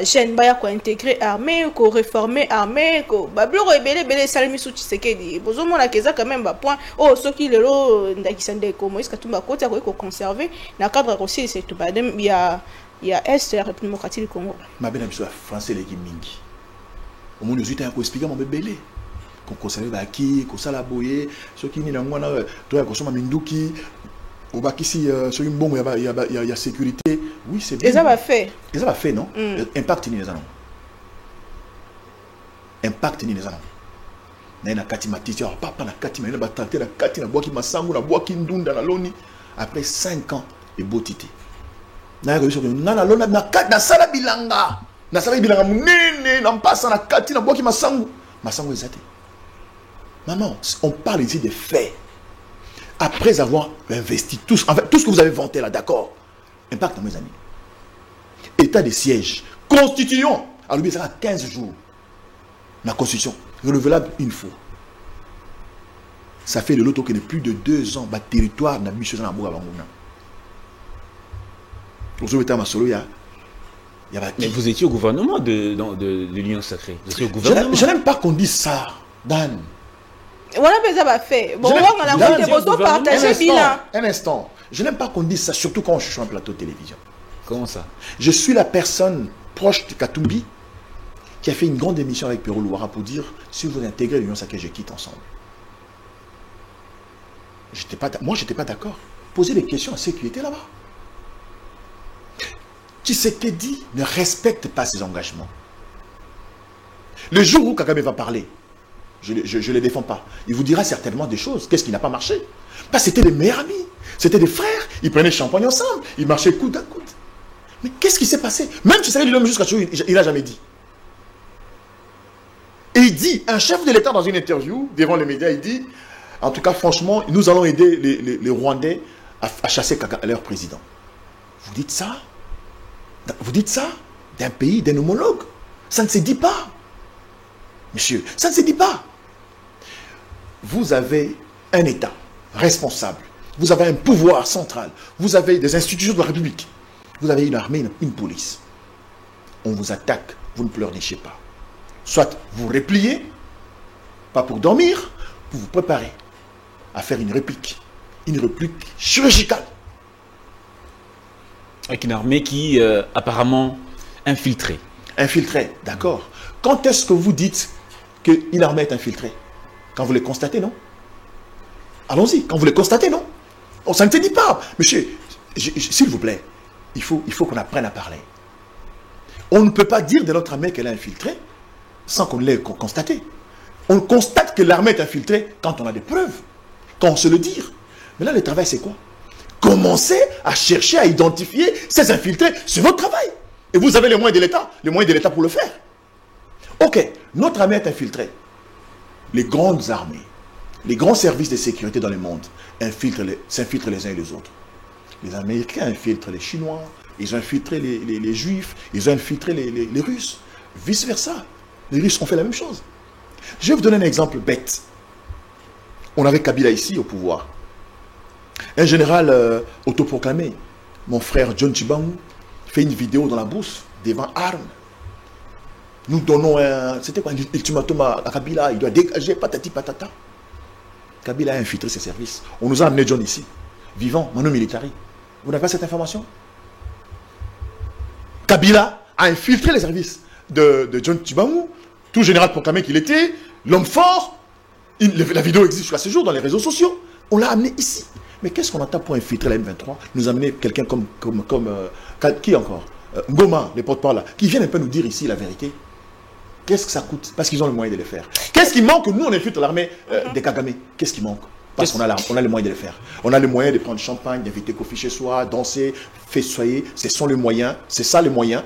S1: jeune baya ko intégrer armée ko réformer armée ko bloko ebele Salemi sous Tshisekedi bozomona keza quand même point soki lelo ndakisande ko Moïse Katumba côté ko conserver na cadre aussi c'est tout badem il y a est la République démocratique du Congo.
S2: Ma bien habitué français les mingi. Au moins nous étions à expliquer mon bébé. qu'on conserve baki ko sala boye ce qui ni na ngwana to ya kosoma minduki au baki si sur une bombe il y a sécurité oui c'est bien
S1: et ça va faire
S2: non impact ni les gens impact ni les gens na kati matiti papa na kati na ba tracter na kati na boaki masangu na boaki ndunda na loni après 5 ans et botité na ko so na lona na sala bilanga munene na mpasa na kati na boaki masangu ezate. Maman, on parle ici des faits. Après avoir investi tout ce que vous avez vanté là, d'accord. Impact dans mes amis. État de siège. Constitution. Alors, ça a 15 jours. La constitution. Renouvelable une fois. Ça fait de l'autre que de plus de 2 ans, le territoire n'a mis dans la boue à Bangouna.
S3: Mais vous étiez au gouvernement de l'Union Sacrée. Vous étiez au gouvernement.
S2: Je n'aime pas qu'on dise ça, Dan.
S1: Voilà, mais ça va faire. Bon, on a partager bilan.
S2: Un instant. Je n'aime pas qu'on dise ça, surtout quand je suis sur un plateau de télévision.
S3: Comment ça? Je
S2: suis la personne proche de Katumbi qui a fait une grande émission avec Pierrot Louara pour dire si vous intégrez l'Union Sacrée, je quitte ensemble. Moi, je n'étais pas d'accord. Posez des questions à ceux qui étaient là-bas. Tshisekedi ne respecte pas ses engagements. Le jour où Kagame va parler, je ne les défends pas. Il vous dira certainement des choses. Qu'est-ce qui n'a pas marché? Parce que c'était des meilleurs amis. C'était des frères. Ils prenaient champagne ensemble. Ils marchaient coude à coude. Mais qu'est-ce qui s'est passé? Même si c'est lui-même jusqu'à ce jour, il n'a jamais dit. Et il dit, un chef de l'État dans une interview, devant les médias, il dit, en tout cas, franchement, nous allons aider les Rwandais à chasser leur président. Vous dites ça? Vous dites ça d'un pays, d'un homologue? Ça ne se dit pas. Monsieur, ça ne se dit pas. Vous avez un État responsable. Vous avez un pouvoir central. Vous avez des institutions de la République. Vous avez une armée, une police. On vous attaque, vous ne pleurnichez pas. Soit vous repliez, pas pour dormir, pour vous préparer à faire une réplique chirurgicale.
S3: Avec une armée qui apparemment infiltrée.
S2: Infiltrée, d'accord. Quand est-ce que vous dites qu'une armée est infiltrée? Quand vous les constatez, non? Allons-y, quand vous les constatez, non? Oh, ça ne se dit pas. Monsieur, s'il vous plaît, il faut qu'on apprenne à parler. On ne peut pas dire de notre armée qu'elle est infiltrée sans qu'on l'ait constaté. On constate que l'armée est infiltrée quand on a des preuves, quand on se le dit. Mais là, le travail, c'est quoi? Commencez à chercher à identifier ces infiltrés. C'est votre travail. Et vous avez les moyens de l'État pour le faire. Ok, notre armée est infiltrée. Les grandes armées, les grands services de sécurité dans le monde s'infiltrent les uns et les autres. Les Américains infiltrent les Chinois, ils ont infiltré les Juifs, ils ont infiltré les Russes. Vice-versa. Les Russes ont fait la même chose. Je vais vous donner un exemple bête. On avait Kabila ici au pouvoir. Un général autoproclamé, mon frère John Tchibangu, fait une vidéo dans la bourse devant armes. Nous donnons un... C'était quoi? Un ultimatum à Kabila, il doit dégager, patati patata. Kabila a infiltré ses services. On nous a amené John ici, vivant, manu militari. Vous n'avez pas cette information? Kabila a infiltré les services de John Tchibangu, tout général proclamé qu'il était, l'homme fort. La vidéo existe jusqu'à ce jour dans les réseaux sociaux. On l'a amené ici. Mais qu'est-ce qu'on attend pour infiltrer la M23? Nous amener quelqu'un comme qui encore? Ngoma, les porte-parole là, qui viennent un peu nous dire ici la vérité. Qu'est-ce que ça coûte? Parce qu'ils ont le moyen de le faire. Qu'est-ce qui manque? Nous, on infiltre l'armée des Kagame. Qu'est-ce qui manque? Parce qu'on a les moyens de le faire. On a les moyens de prendre champagne, d'inviter Kofi chez soi, danser, festoyer. Ce sont les moyens. C'est ça les moyens.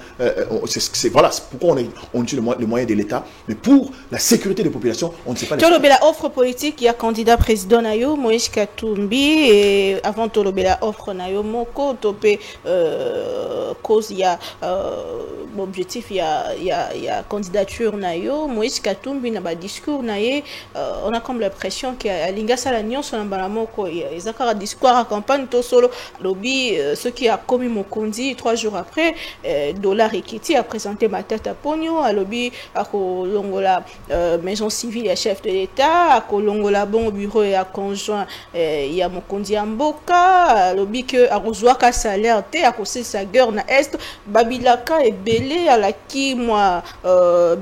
S2: Voilà, c'est pourquoi on utilise les moyens de l'État. Mais pour la sécurité des populations, on ne sait pas les faire.
S1: La offre politique, il y a candidat président Nayo, Moïse Katumbi, et avant la offre Nayo, Moko, Topé, cause, il y a objectif, il y a candidature Nayo, Moïse Katumbi, il y a discours Naye. On a comme l'impression qu'il y a l'Inga Salagnon. nyonso na mbala moko ezaka discours à campagne to solo lobby ce qui a commis Mokonzi 3 jours après dollar Ekiti a présenté Matata Ponyo à lobby à kolongola maison civile et chef de l'État à kolongola bon bureau et à conjoint ya Mokonzi Amboka lobby que a rozwaka salaire te a kosé sa guerre na est babilaka ebele à la ki moi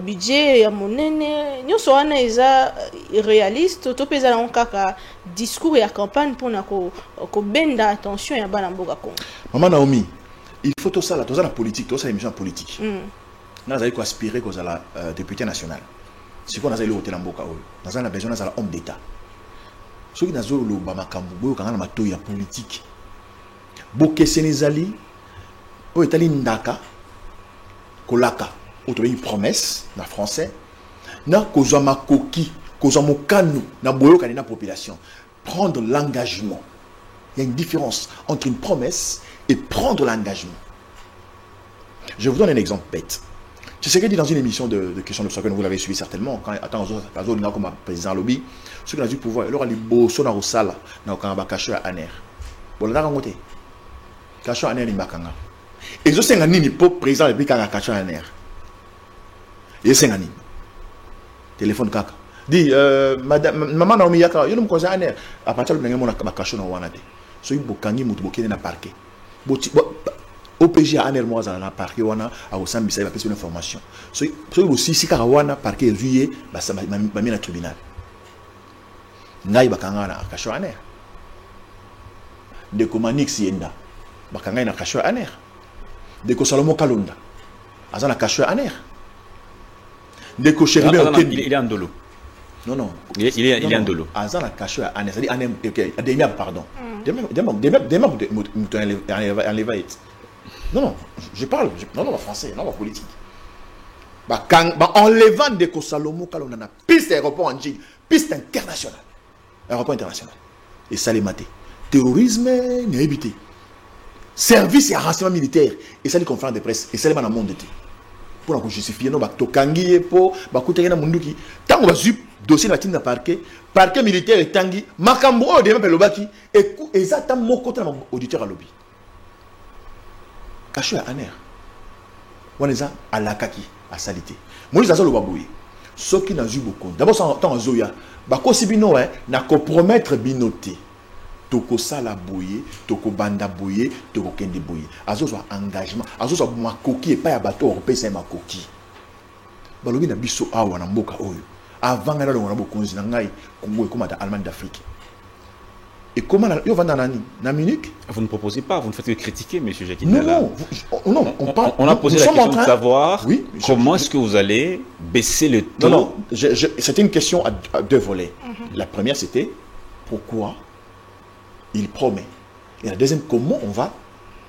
S1: budget ya monene nyonso wana eza réaliste to pesa na kaka discours et campagne pour na ko benda attention ya bana mboka Congo.
S2: Maman Naomi, il faut tout ça là, tout ça la politique, tout ça émission politique. Nous avons aspiré qu'on la député national. Si on a le hôtel mboka oyo, nous avons besoin d'un homme d'état. Ceux qui n'ont le bamakambo quand on a matoya politique. Boke Sénézali, au Italie ndaka, kolaka, autre une promesse na français, na kozama koki, kozama kanu na boyo kanina population. Prendre l'engagement. Il y a une différence entre une promesse et prendre l'engagement. Je vous donne un exemple bête. Tu sais que dit dans une émission de questions de que vous l'avez suivi certainement, quand attends comme président lobby, ceux qui ont du pouvoir, alors les beaux sont dans salle, dans le canaba caché à Aner. Bon, là, on caché à Aner, il m'a kanga. Et je sais que ni pop président depuis quand caché à Aner. Et c'est un téléphone kaka. Dit madame maman Naomi yaka, yo me cause à Aner. À partir de mon caché dans wanade. So il bokangi mutu bokene na parquet. OPG à Aner moi dans la parquet wana a au sambi ça va passer une information. So aussi si karawana parquet juillet ba ça m'a mis na tribunal. Ngai bakanga na caché à Aner. De Komanix yenda bakanga na caché à Aner. De ko Salomo Kalonda azana caché à Aner. De ko Chéribé
S3: il est en dolo.
S2: Non.
S3: Il est en dolo.
S2: Azana caché à Aner, c'est-à-dire Aner Demia pardon. Non, je parle non français, non politique. Enlevant de ko Salomo Kalonda na piste aéroport en Djig, piste internationale. Aéroport international. Et ça les maté. Terrorisme n'est évité. Service et renseignement militaire. Et ça les conférences de presse. Et ça les dans le monde d'été. Pour nous justifier, nous avons tokangi pour bakouter na munduki. Tant on va zup dossier na tinda parquet militaire et tangi makambo de même lobaki et exactement mon côté na auditeur à lobby. Caché à Aner. On est à la kaki à salité. Moi les azalo baboué. Ceux qui n'a eu beaucoup. D'abord ça temps zoya. Bako sibino na compromettre binoté. Toko sala boye, toko banda boye, toko kende boye. Azo soit engagement, azo soit makoki et pas ya bateau européen c'est makoki. Balobi na biso awa na mboka oyo. Avant ngala lo ngabo konzi na ngai Congo et comme Allemagne d'Afrique. Et comment yo vanda nani na Munich?
S3: Vous ne proposez pas, vous ne faites que critiquer monsieur Jacques.
S2: Non, on parle.
S3: On a posé la question de savoir comment est-ce que vous allez baisser le taux.
S2: Non, c'était une question à deux volets. La première c'était pourquoi il promet. Et la deuxième, comment on va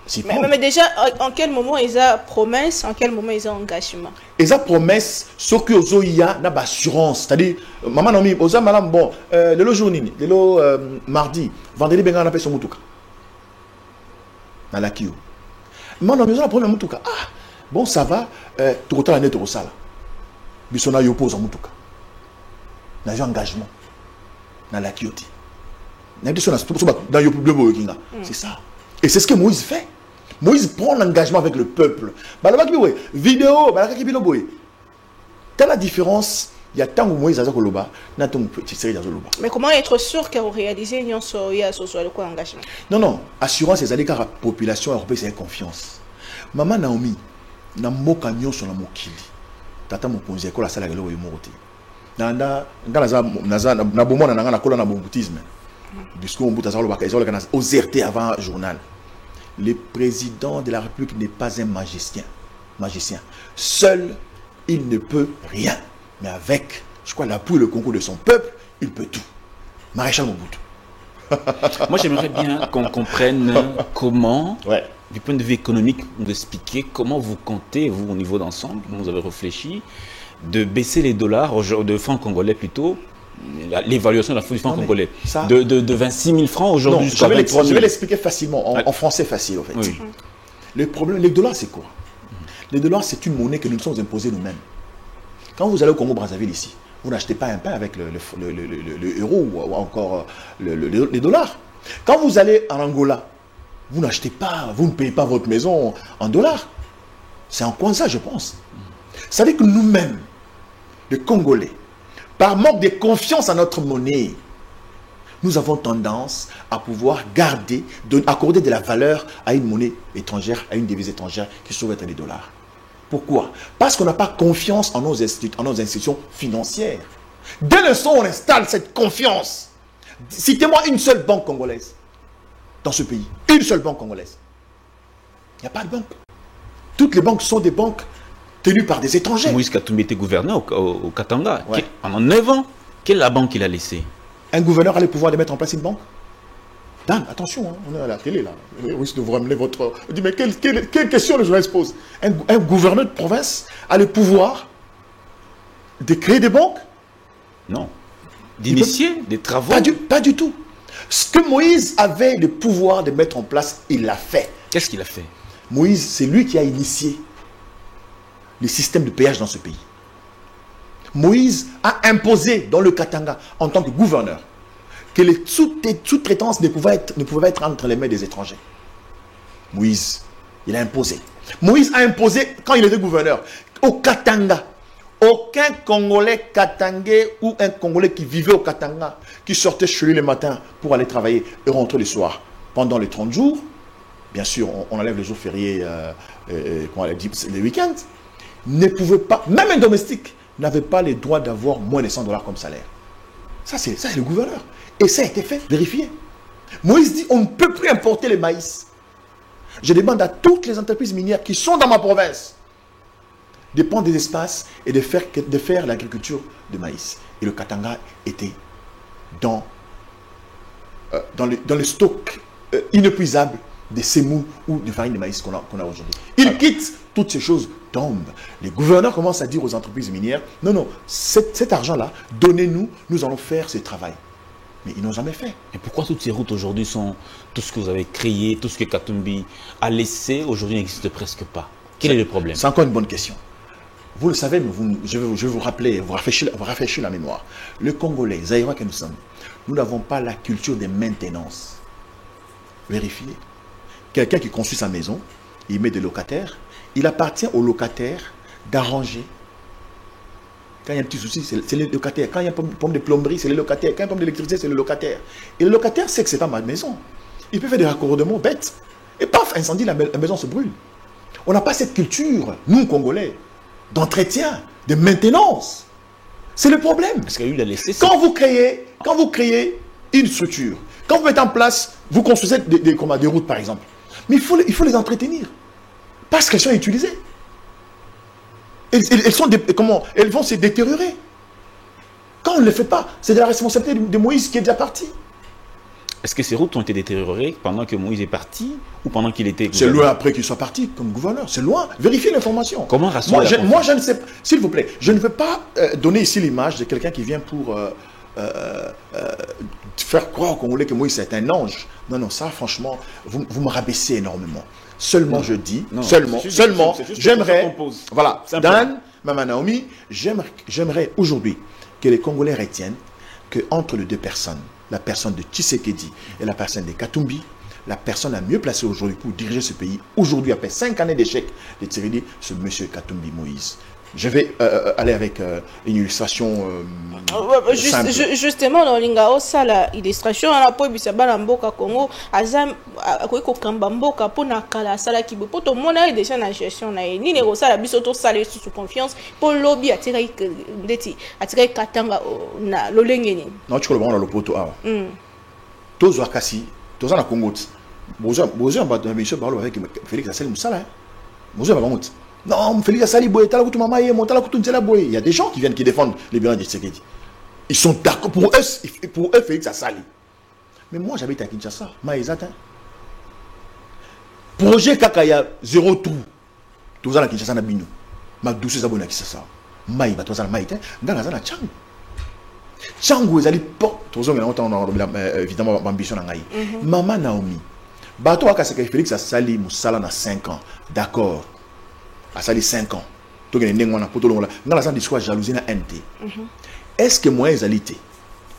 S2: s'y prendre.
S1: Mais déjà, en quel moment ils ont promesse, en quel moment ils ont engagement?
S2: Ils ont promesse, ce que vous avez assurance. C'est-à-dire, maman Naomi, vous avez madame, bon, le jour le mardi, vendredi, ben on appelle son moutouka. Dans la Kio. Maman Naomi, vous avez problème moutouka. Ah, bon, ça va, tout le temps, on est au sala. Bissona yoppose en moutouka. Dans un engagement. Dans la Kioti. C'est ça. Et c'est ce que Moïse fait. Moïse prend l'engagement avec le peuple. Vidéo, t'as la différence. Il y a tant que Moïse a Zakoloba, n'a tant que Zakoloba.
S1: Mais comment être sûr qu'on réalise un engagement?
S2: Non. Assurance, c'est car la population européenne, c'est confiance. Maman Naomi, n'a moka nyon sur la mokili. Tata mon conseil, la salle à l'eau et morté. Na bomona na kola na boutisme. Discours aux RT avant journal. Le président de la République n'est pas un magicien. Seul, il ne peut rien. Mais avec, je crois, l'appui et le concours de son peuple, il peut tout. Maréchal Mobutu.
S3: Moi, j'aimerais bien qu'on comprenne comment, du point de vue économique, vous expliquer comment vous comptez, vous, au niveau d'ensemble, vous avez réfléchi, de baisser les dollars, de francs congolais plutôt, l'évaluation de la du franc congolais, de 26 000 francs aujourd'hui jusqu'à 23 000.
S2: Je vais l'expliquer facilement, en français facile, en fait. Oui. Le problème, les dollars, c'est quoi? Les dollars, c'est une monnaie que nous nous sommes imposés nous-mêmes. Quand vous allez au Congo-Brazzaville ici, Vous n'achetez pas un pain avec le euro ou encore les dollars. Quand vous allez en Angola, vous n'achetez pas, vous ne payez pas votre maison en dollars. C'est en Kwanza, je pense. Ça veut dire que nous-mêmes, les Congolais, par manque de confiance en notre monnaie, nous avons tendance à pouvoir accorder de la valeur à une monnaie étrangère, à une devise étrangère qui se trouve être les dollars. Pourquoi? Parce qu'on n'a pas confiance en nos institutions financières. Dès l'instant où on installe cette confiance, citez-moi une seule banque congolaise dans ce pays. Une seule banque congolaise. Il n'y a pas de banque. Toutes les banques sont des banques tenues par des étrangers.
S3: Moïse Katumbi était gouverneur au Katanga.
S2: Ouais.
S3: Pendant 9 ans, quelle est la banque qu'il a laissée?
S2: Un gouverneur a le pouvoir de mettre en place une banque? Dan, attention, hein, on est à la télé là. Oui, de vous ramener votre... On dit, mais quelle question le journaliste pose? Un gouverneur de province a le pouvoir de créer des banques?
S3: Non. D'initier des travaux?
S2: Pas du tout. Ce que Moïse avait le pouvoir de mettre en place, il l'a fait.
S3: Qu'est-ce qu'il a fait?
S2: Moïse, c'est lui qui a initié le système de péage dans ce pays. Moïse a imposé dans le Katanga, en tant que gouverneur, que les sous-traitances ne pouvaient être entre les mains des étrangers. Moïse, il a imposé. Moïse a imposé, quand il était gouverneur, au Katanga, aucun Congolais katangais ou un Congolais qui vivait au Katanga, qui sortait chez lui le matin pour aller travailler et rentrer le soir, pendant les 30 jours, bien sûr, on enlève les jours fériés, les week-ends, ne pouvait pas, même un domestique, n'avait pas le droit d'avoir moins de 100 $ comme salaire. Ça, c'est le gouverneur. Et ça a été fait, vérifié. Moïse dit, on ne peut plus importer le maïs. Je demande à toutes les entreprises minières qui sont dans ma province de prendre des espaces et de faire l'agriculture de maïs. Et le Katanga était dans le stock inépuisable de semoux ou de farine de maïs qu'on a aujourd'hui. Il quitte, toutes ces choses tombent. Les gouverneurs commencent à dire aux entreprises minières, non, non, cet argent-là, donnez-nous, nous allons faire ce travail. Mais ils n'ont jamais fait.
S3: Et pourquoi toutes ces routes aujourd'hui sont, tout ce que vous avez créé, tout ce que Katumbi a laissé, aujourd'hui n'existe presque pas? Quel est le problème?
S2: C'est encore une bonne question. Vous le savez, mais je vais vous rappeler, vous rafraîchir la mémoire. Le Congolais, Zaïrois que nous sommes, nous n'avons pas la culture de maintenance. Vérifiez. Quelqu'un qui construit sa maison, il met des locataires, il appartient aux locataires d'arranger. Quand il y a un petit souci, c'est les locataires. Quand il y a un problème de plomberie, c'est les locataires. Quand il y a un problème d'électricité, c'est le locataire. Et le locataire sait que ce n'est pas ma maison. Il peut faire des raccordements bêtes. Et paf, incendie, la maison se brûle. On n'a pas cette culture, nous, Congolais, d'entretien, de maintenance. C'est le problème.
S3: Parce qu'il a laissé.
S2: Quand vous créez une structure, quand vous mettez en place, vous construisez des routes, par exemple, mais il faut les entretenir. Parce qu'elles sont utilisées. Elles vont se détériorer. Quand on ne le fait pas, c'est de la responsabilité de Moïse qui est déjà parti.
S3: Est-ce que ces routes ont été détériorées pendant que Moïse est parti ou pendant qu'il était
S2: gouverneur? C'est loin après qu'il soit parti comme gouverneur. C'est loin. Vérifiez l'information.
S3: Comment rassurer
S2: moi, je ne sais pas. S'il vous plaît, je ne veux pas donner ici l'image de quelqu'un qui vient pour faire croire aux Congolais que Moïse est un ange. Non, non, ça, franchement, vous me rabaissez énormément. Seulement, je dis, seulement, j'aimerais, voilà, Dan, Maman Naomi, j'aimerais aujourd'hui que les Congolais retiennent qu'entre les deux personnes, la personne de Tshisekedi et la personne de Katumbi, la personne la mieux placée aujourd'hui pour diriger ce pays, aujourd'hui, après 5 années d'échec de Tshisekedi, c'est M. Katumbi Moïse. Je vais aller avec une illustration simple.
S1: Justement, dans l'Ingao, ça, l'illustration, on a pas eu de mboka Congo, azam, quoi kamba mboka pour na kala sala kibo, pour tout le monde a déjà na gestion na ni négocia la bisoto salé sous confiance pour lobby attirer Katanga na lolengeni.
S2: Non, tu comprends le poto ah. Tous wakasi, tous en Congo. Bozo ba monsieur parle avec Félix Assel Moussala. Bozo ba monte. Non, Félix Assali Boye, il y a des gens qui viennent qui défendent les biens de Tshisekedi. Ils sont d'accord. Pour eux, Félix Assali. Mais moi, j'habite à Kinshasa. Maïzat. Projet Kakaya, 0 trou. Tout ça, à Kinshasa, na bino. Ma douce abonné à Kinshasa. Maïba, tout ça, na maïté. Dans la zone, Tchang. Tchang, ils allaient porter. Tout ça, évidemment, ambition na ngaï. Maman Naomi. Bato Akaseke Félix Assali Moussala na 5 ans. D'accord. À ça, les 5 ans. Tout le monde a un discours jalousie na NT. est-ce que Moïse a lité?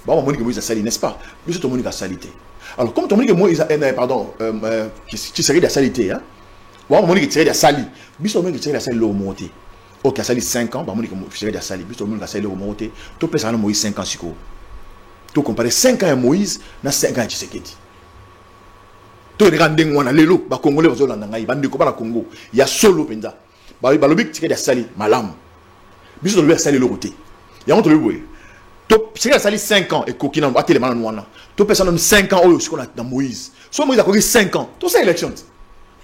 S2: Bon, Monique Moïse a sali, n'est-ce pas? Mais c'est Monique a salité. Alors, comme Monique Moïse a, pardon, qui serait de salité, hein? Bon, Monique serait de sali. Mais c'est Monique serait de sali l'eau montée. Ok, a sali 5 ans, Monique serait de sali. Mais c'est Monique a sali l'eau montée. Tu peux ça Moïse 5 ans, Siko. Tu compares 5 ans à Moïse, na 5 ans à Tshisekedi. Tu regardes un lelo, ba Congolais aux Hollandais, bande ko ba Congo. Il y a solo penza. Ba lobik serait de sali, malam. Mais c'est le sali l'eau côté. Il y a entre le boy. Si elle a 5 ans et qu'il a été les malins, tu peux 5 ans au qu'on a dans Moïse. Soit Moïse a connu 5 ans, tout ça élection.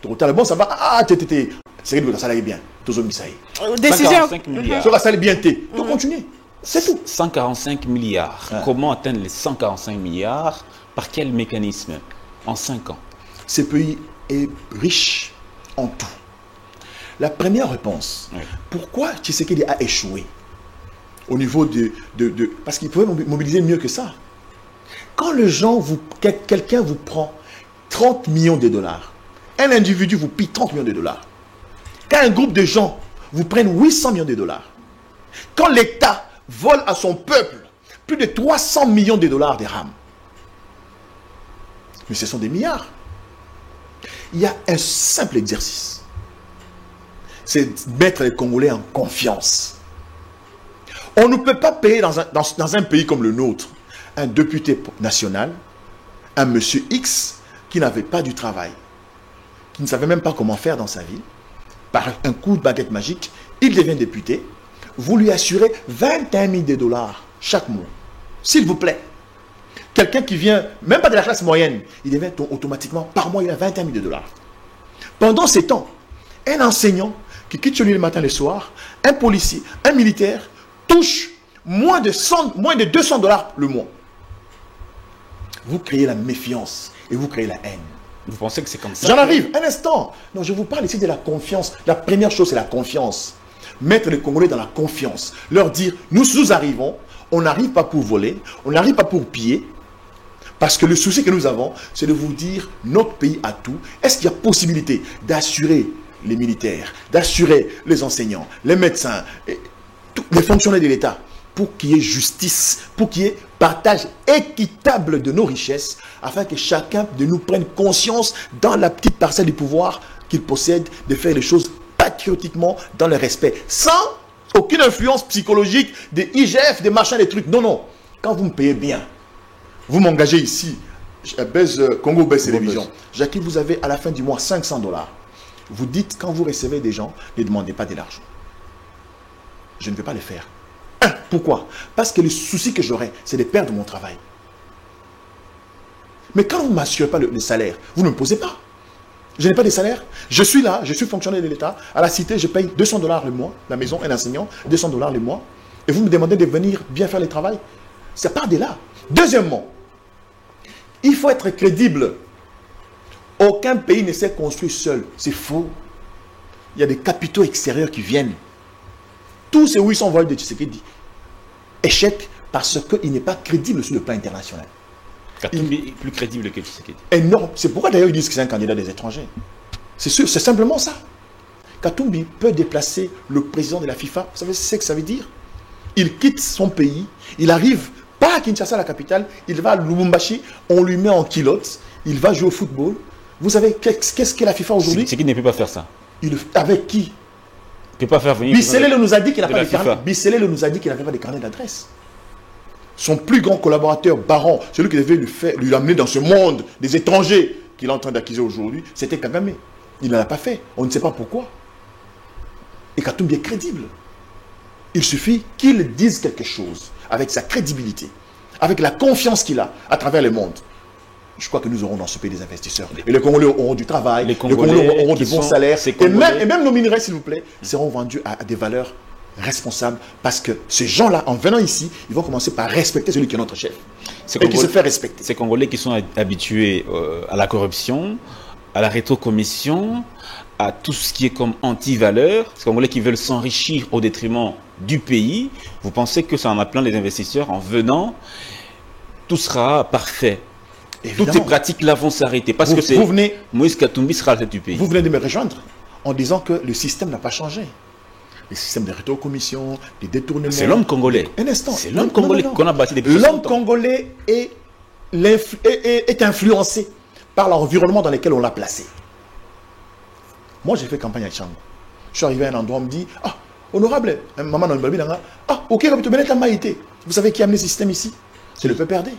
S2: Tu as le bon, ça va. Ah, c'est que ça allait bien. Tout ça
S1: décision.
S3: 145 milliards.
S2: Ça allait bien. Tu continues. C'est tout.
S3: 145 milliards. Comment atteindre les 145 milliards? Par quel mécanisme? En 5 ans.
S2: Ce pays est riche en tout. La première réponse, pourquoi Tshisekedi a échoué? Au niveau parce qu'il pouvait mobiliser mieux que ça. Quand le gens quelqu'un vous prend 30 millions de dollars, un individu vous pille 30 millions de dollars, quand un groupe de gens vous prennent 800 millions de dollars, quand l'État vole à son peuple plus de 300 millions de dollars de RAM, mais ce sont des milliards. Il y a un simple exercice, c'est mettre les Congolais en confiance. On ne peut pas payer dans un pays comme le nôtre un député national, un monsieur X qui n'avait pas du travail, qui ne savait même pas comment faire dans sa vie. Par un coup de baguette magique, il devient député. Vous lui assurez 21 000 dollars chaque mois. S'il vous plaît. Quelqu'un qui vient, même pas de la classe moyenne, il devient automatiquement, par mois, il a 21 000 dollars. Pendant ces temps, un enseignant qui quitte chez lui le matin et le soir, un policier, un militaire, touche moins de 200 dollars le mois. Vous créez la méfiance et vous créez la haine.
S3: Vous pensez que c'est comme ça?
S2: J'en arrive, un instant. Non, je vous parle ici de la confiance. La première chose, c'est la confiance. Mettre les Congolais dans la confiance. Leur dire, nous arrivons, on n'arrive pas pour voler, on n'arrive pas pour piller. Parce que le souci que nous avons, c'est de vous dire, notre pays a tout. Est-ce qu'il y a possibilité d'assurer les militaires, d'assurer les enseignants, les médecins, les fonctionnaires de l'État, pour qu'il y ait justice, pour qu'il y ait partage équitable de nos richesses, afin que chacun de nous prenne conscience dans la petite parcelle du pouvoir qu'il possède, de faire les choses patriotiquement, dans le respect, sans aucune influence psychologique des IGF, des machins, des trucs. Non, non. Quand vous me payez bien, vous m'engagez ici, Congo Baisse Télévision. Jackie, vous avez à la fin du mois 500 dollars. Vous dites, quand vous recevez des gens, ne demandez pas de l'argent. Je ne vais pas le faire. Pourquoi? Parce que le souci que j'aurai, c'est de perdre mon travail. Mais quand vous ne m'assurez pas le salaire, vous ne me posez pas. Je n'ai pas de salaire. Je suis là, je suis fonctionnaire de l'État. À la cité, je paye 200 dollars le mois. La maison, un enseignant, 200 dollars le mois. Et vous me demandez de venir bien faire le travail. Ça part de là. Deuxièmement, il faut être crédible. Aucun pays ne s'est construit seul. C'est faux. Il y a des capitaux extérieurs qui viennent. Tous ces 800 vols de Tshisekedi échec parce qu'il n'est pas crédible sur le plan international.
S3: Katumbi est plus crédible que Tshisekedi.
S2: Énorme. C'est pourquoi d'ailleurs ils disent que c'est un candidat des étrangers. C'est sûr, c'est simplement ça. Katumbi peut déplacer le président de la FIFA. Vous savez ce que ça veut dire? Il quitte son pays, il arrive pas à Kinshasa, la capitale, il va à Lubumbashi, on lui met en culotte, il va jouer au football. Vous savez qu'est-ce qu'est la FIFA aujourd'hui?
S3: C'est qui ne peut pas faire ça.
S2: Avec qui?
S3: Il ne peut pas faire venir.
S2: Bisselele nous a dit qu'il n'a pas de carnet. Bisselele nous a dit qu'il n'avait pas de carnet d'adresse. Son plus grand collaborateur, Baron, celui qui devait lui amener dans ce monde des étrangers qu'il est en train d'acquiser aujourd'hui, c'était Kagame. Il ne l'a pas fait. On ne sait pas pourquoi. Et Katumbi est crédible. Il suffit qu'il dise quelque chose avec sa crédibilité, avec la confiance qu'il a à travers le monde. Je crois que nous aurons dans ce pays des investisseurs. Et les Congolais auront du travail, les Congolais auront de bons salaires. Et même nos minerais, s'il vous plaît, seront vendus à des valeurs responsables. Parce que ces gens-là, en venant ici, ils vont commencer par respecter celui qui est notre chef. Et qui se fait respecter.
S3: Ces Congolais qui sont habitués à la corruption, à la rétrocommission, à tout ce qui est comme anti-valeur, ces Congolais qui veulent s'enrichir au détriment du pays, vous pensez que ça en a plein les investisseurs en venant, tout sera parfait. Évidemment. Toutes ces pratiques-là vont s'arrêter parce que c'est Moïse Katumbi sera à la tête du pays.
S2: Vous venez de me rejoindre en disant que le système n'a pas changé. les systèmes de rétrocommission, des détournements.
S3: C'est l'homme congolais.
S2: Un instant.
S3: C'est l'homme congolais qu'on a bâti depuis
S2: L'homme congolais est influencé par l'environnement dans lequel on l'a placé. Moi, j'ai fait campagne à Tchango. Je suis arrivé à un endroit, on me dit, ah, honorable, maman, ok, vous savez qui a amené ce système ici? C'est le PPRD.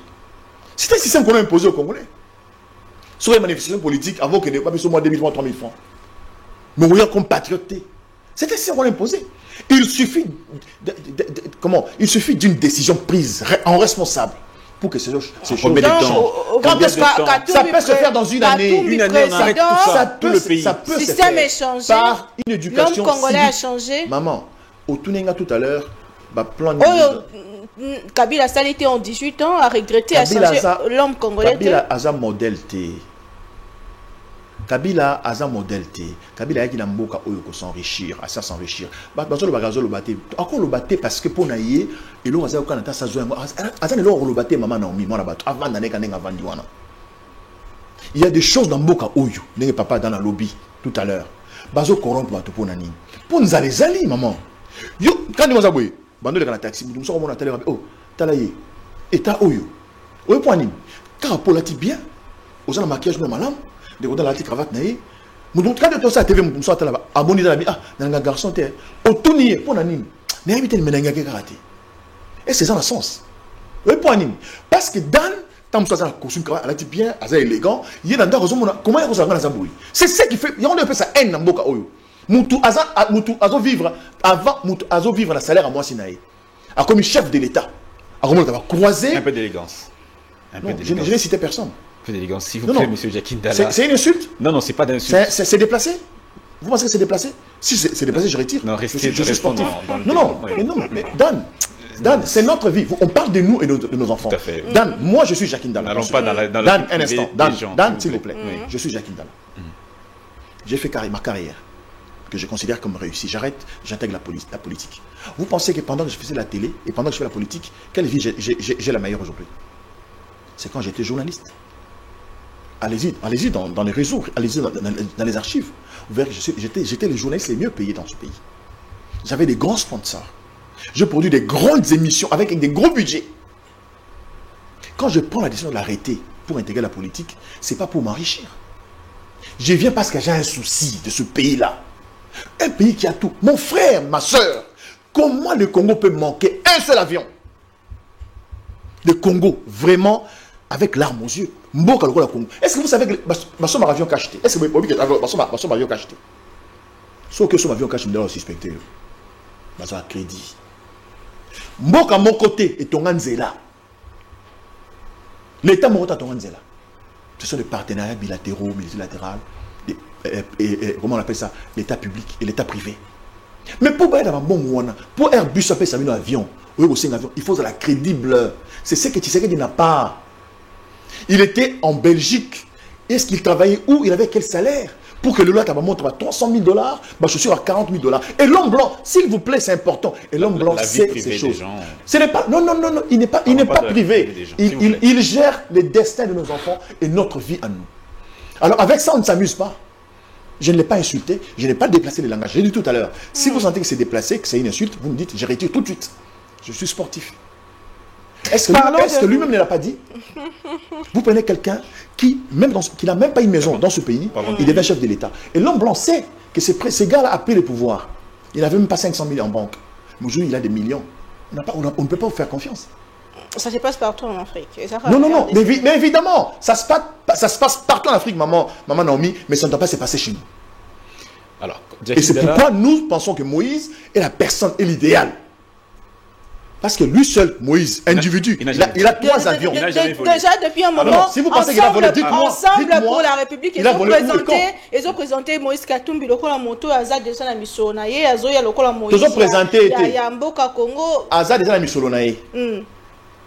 S2: C'est un système qu'on a imposé aux Congolais. Sur les manifestations politiques, avant qu'il n'ait pas mis au moins 2 000 francs, 3 000 francs. Mais vous voyez comme patrioté. C'est un système qu'on a imposé. Il suffit Il suffit d'une décision prise en responsable pour que ces choses. Ça peut se faire dans une année.
S3: Une année, on arrête tout ça. Tout le pays.
S2: Ça peut se
S1: système est
S2: faire
S1: changé.
S2: par une éducation
S1: L'homme congolais a
S2: civique.
S1: changé.
S2: Maman, au Tunenga tout à l'heure, plan
S1: Kabila ça était en 18 ans, a regretté, a changé l'homme congolais.
S2: Kabila a un modèle. Kabila a un modèle. Kabila a un mboka oyo ko s'enrichir, à s'enrichir. Bazo le bagazo le baté. Encore le baté parce que pour naïe, et l'on a quand ça joue. Azan le baté maman Naomi, moi là-bas. Avant d'année quand on a vendu wana. Il y a des choses dans mboka oyo. N'est papa dans la lobby tout à l'heure. Bazo corrompre bato pour nani. Pour nous aller zali maman. Yo quand nous avons bando le taxi, nous sommes à télé. Oh, talaye. État oyo. Oyo point ni. Car pour la bien. Aux en maquillage de malam. De la cravate naïe. Quand tu as TV, tu as abonné dans la vie. Ah, dans un garçon, tu es autour pour l'anime. Mais éviter le ménage qui karaté. Et c'est ça le sens. Oui, pour l'anime. Parce que dans le temps, costume elle a dit bien, elle est élégant. Il y a dans le comment il y a dans bruit. C'est ça qui fait. Il y a un peu ça haine dans le boca oyo. Moutou azo vivre avant Moutou azo vivre la salaire à moi sinaï. A comme chef de l'État. A comme on croisé.
S3: Un peu d'élégance.
S2: Je n'ai cité personne.
S3: D'élégance, s'il vous plaît, monsieur Jacquin Dalla.
S2: C'est une insulte?
S3: Non, non, c'est pas d'insulte.
S2: C'est déplacé? Vous pensez que c'est déplacé? Si c'est déplacé, je retire.
S3: Non, restez.
S2: Je suis sportif. Non, mais Dan, c'est notre vie. On parle de nous et de nos enfants.
S3: Tout à fait.
S2: Dan, moi je suis Jacquin Dalla.
S3: N'allons pas dans la
S2: Dan, un instant. Dan, s'il vous plaît.
S3: Oui.
S2: Je suis Jacquin Dalla. J'ai fait ma carrière que je considère comme réussie. J'intègre la politique. Vous pensez que pendant que je faisais la télé et pendant que je fais la politique, quelle vie j'ai la meilleure aujourd'hui? C'est quand j'étais journaliste. Allez-y dans les réseaux, allez-y dans les archives. Vous verrez que j'étais le journaliste les mieux payés dans ce pays. J'avais des grands sponsors. Je produis des grandes émissions avec des gros budgets. Quand je prends la décision de l'arrêter pour intégrer la politique, ce n'est pas pour m'enrichir. Je viens parce que j'ai un souci de ce pays-là. Un pays qui a tout. Mon frère, ma soeur, comment le Congo peut manquer un seul avion? Le Congo, vraiment, avec l'arme aux yeux. Est-ce que vous savez que ma somme avion cacheté? Est-ce que vous savez que ma somme avion cacheté? Sauf que son avion cacheté, il doit suspecter. Ma somme a crédit. Mboka mon côté et ton Anzela. L'État mon côté à ton Anzela. Ce sont des partenariats bilatéraux, multilatéraux. Comment on appelle ça? L'État public et l'État privé. Mais pour Airbus appelle ça un avion. Il faut de la crédible. C'est ce que Tshisekedi n'a pas. Il était en Belgique. Est-ce qu'il travaillait où? Il avait quel salaire? Pour que le lot montre à 300 000 $, je suis à 40 000 $. Et l'homme blanc, s'il vous plaît, c'est important. Et l'homme blanc sait ces choses. Ce n'est pas, non, il n'est pas privé. Il gère le destin de nos enfants et notre vie à nous. Alors avec ça, on ne s'amuse pas. Je ne l'ai pas insulté, je n'ai pas déplacé les langages. J'ai dit tout à l'heure, si vous sentez que c'est déplacé, que c'est une insulte, vous me dites, je retire tout de suite. Je suis sportif. Est-ce que lui-même ne l'a pas dit? Vous prenez quelqu'un qui n'a même pas une maison dans ce pays, il devient chef de l'État. Et l'homme blanc sait que ces gars-là a pris le pouvoir. Il n'avait même pas 500 000 en banque. Mais aujourd'hui, il a des millions. On ne peut pas vous faire confiance.
S1: Ça se passe partout en Afrique.
S2: Non, mais évidemment, ça se passe partout en Afrique, maman Naomi, mais ça ne doit pas se passer chez nous.
S3: Alors,
S2: et c'est pourquoi nous pensons que Moïse est la personne et l'idéal. Parce que lui seul, Moïse, individu, il a 3 avions.
S1: Déjà, depuis un moment,
S2: si vous pensez qu'il a volé, dites-moi.
S1: Ensemble pour la République, ils ont présenté Moïse Katumbi, le moto, Azad de la Missionaye, Azoya, le Moïse.
S2: Ils ont présenté.
S1: Yamboka Congo.
S2: Azad de la Missionaye.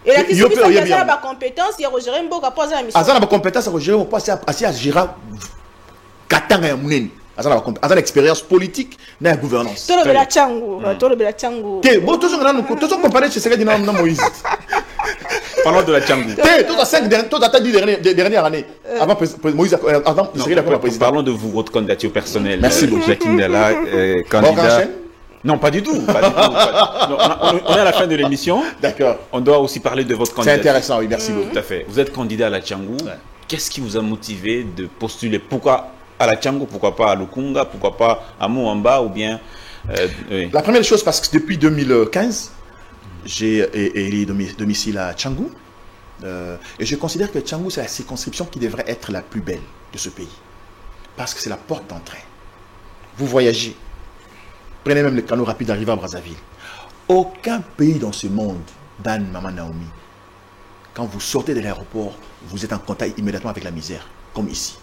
S1: Et la question c'est qu'il y a des compétences, il y a Roger Mboka pour la mission.
S2: Azad a des compétences, Roger Mboka pour à Gira Katanga ya Muneni. Azan expérience politique na gouvernance.
S1: Tout le bela Tchango.
S2: Bon, tout ça comparé chez Tshisekedi na Moïse.
S3: Parlons de la Tchango.
S2: Tout à 10 dernières années. Avant Moïse, avant Tshisekedi a pris la présidence.
S3: Parlons de votre candidature personnelle.
S2: Merci beaucoup.
S3: Jacquin Dalla, candidat. Non, pas du tout. Pas du tout, non, on est à la fin de l'émission.
S2: D'accord.
S3: On doit aussi parler de votre
S2: C'est
S3: candidat.
S2: intéressant, oui, merci beaucoup.
S3: Tout à fait. Vous êtes candidat à la Tchangou.
S2: Ouais.
S3: Qu'est-ce qui vous a motivé de postuler? Pourquoi à la Tchangou? Pourquoi pas à Lukunga? Pourquoi pas à Mouamba? Ou bien... oui.
S2: La première chose, parce que depuis 2015, j'ai élu domicile à Tchangou. Et je considère que Tchangou, c'est la circonscription qui devrait être la plus belle de ce pays. Parce que c'est la porte d'entrée. Vous voyagez. Prenez même le canot rapide d'arriver à Brazzaville. Aucun pays dans ce monde, Dan, Maman Naomi, quand vous sortez de l'aéroport, vous êtes en contact immédiatement avec la misère, comme ici.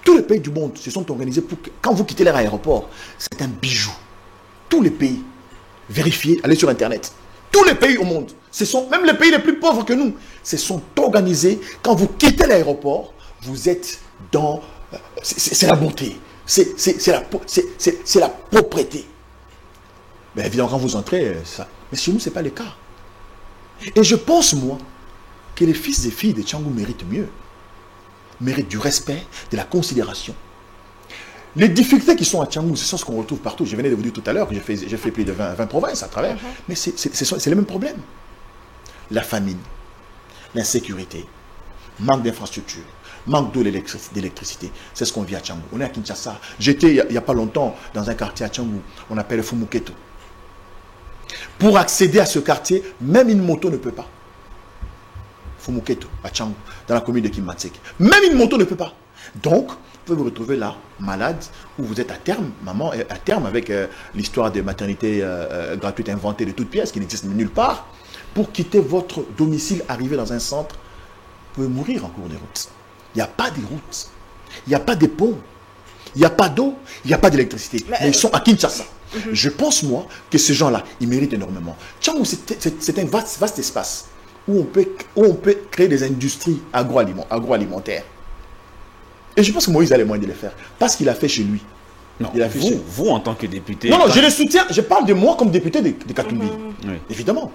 S2: Tous les pays du monde se sont organisés pour que, quand vous quittez leur aéroport, c'est un bijou. Tous les pays, vérifiez, allez sur Internet. Tous les pays au monde, même les pays les plus pauvres que nous, se sont organisés. Quand vous quittez l'aéroport, vous êtes dans... C'est la beauté. C'est la propreté. Mais évidemment, quand vous entrez, ça. Mais chez nous, ce n'est pas le cas. Et je pense, moi, que les fils et filles de Tchangou méritent mieux. Méritent du respect, de la considération. Les difficultés qui sont à Tchangou, ce sont ce qu'on retrouve partout. Je venais de vous dire tout à l'heure que j'ai fait plus de 20 provinces à travers. Mais c'est les mêmes problèmes. La famine, l'insécurité, manque d'infrastructures, manque d'eau, d'électricité. C'est ce qu'on vit à Tchangou. On est à Kinshasa. J'étais il n'y a pas longtemps dans un quartier à Tchangou. On appelle Fumuketo. Pour accéder à ce quartier, même une moto ne peut pas. Fumuketo, à Tchangou, dans la commune de Kimbatsek. Même une moto ne peut pas. Donc, vous pouvez vous retrouver là, malade, ou vous êtes à terme, maman est à terme avec l'histoire de maternité gratuite inventée de toutes pièces qui n'existe nulle part. Pour quitter votre domicile, arriver dans un centre, vous pouvez mourir en cours de route. Il n'y a pas de route, il n'y a pas de ponts, il n'y a pas d'eau, il n'y a pas d'électricité. Mais ils sont à Kinshasa. Je pense, moi, que ces gens-là, ils méritent énormément. Tchangou, c'est un vaste espace où on peut créer des industries agroalimentaires. Et je pense que Moïse a les moyens de le faire. Parce qu'il a fait chez lui.
S3: Non,
S2: il a fait
S3: vous, en tant que député...
S2: Non, je le soutiens. Je parle de moi comme député de Katumbi.
S3: Oui.
S2: Évidemment.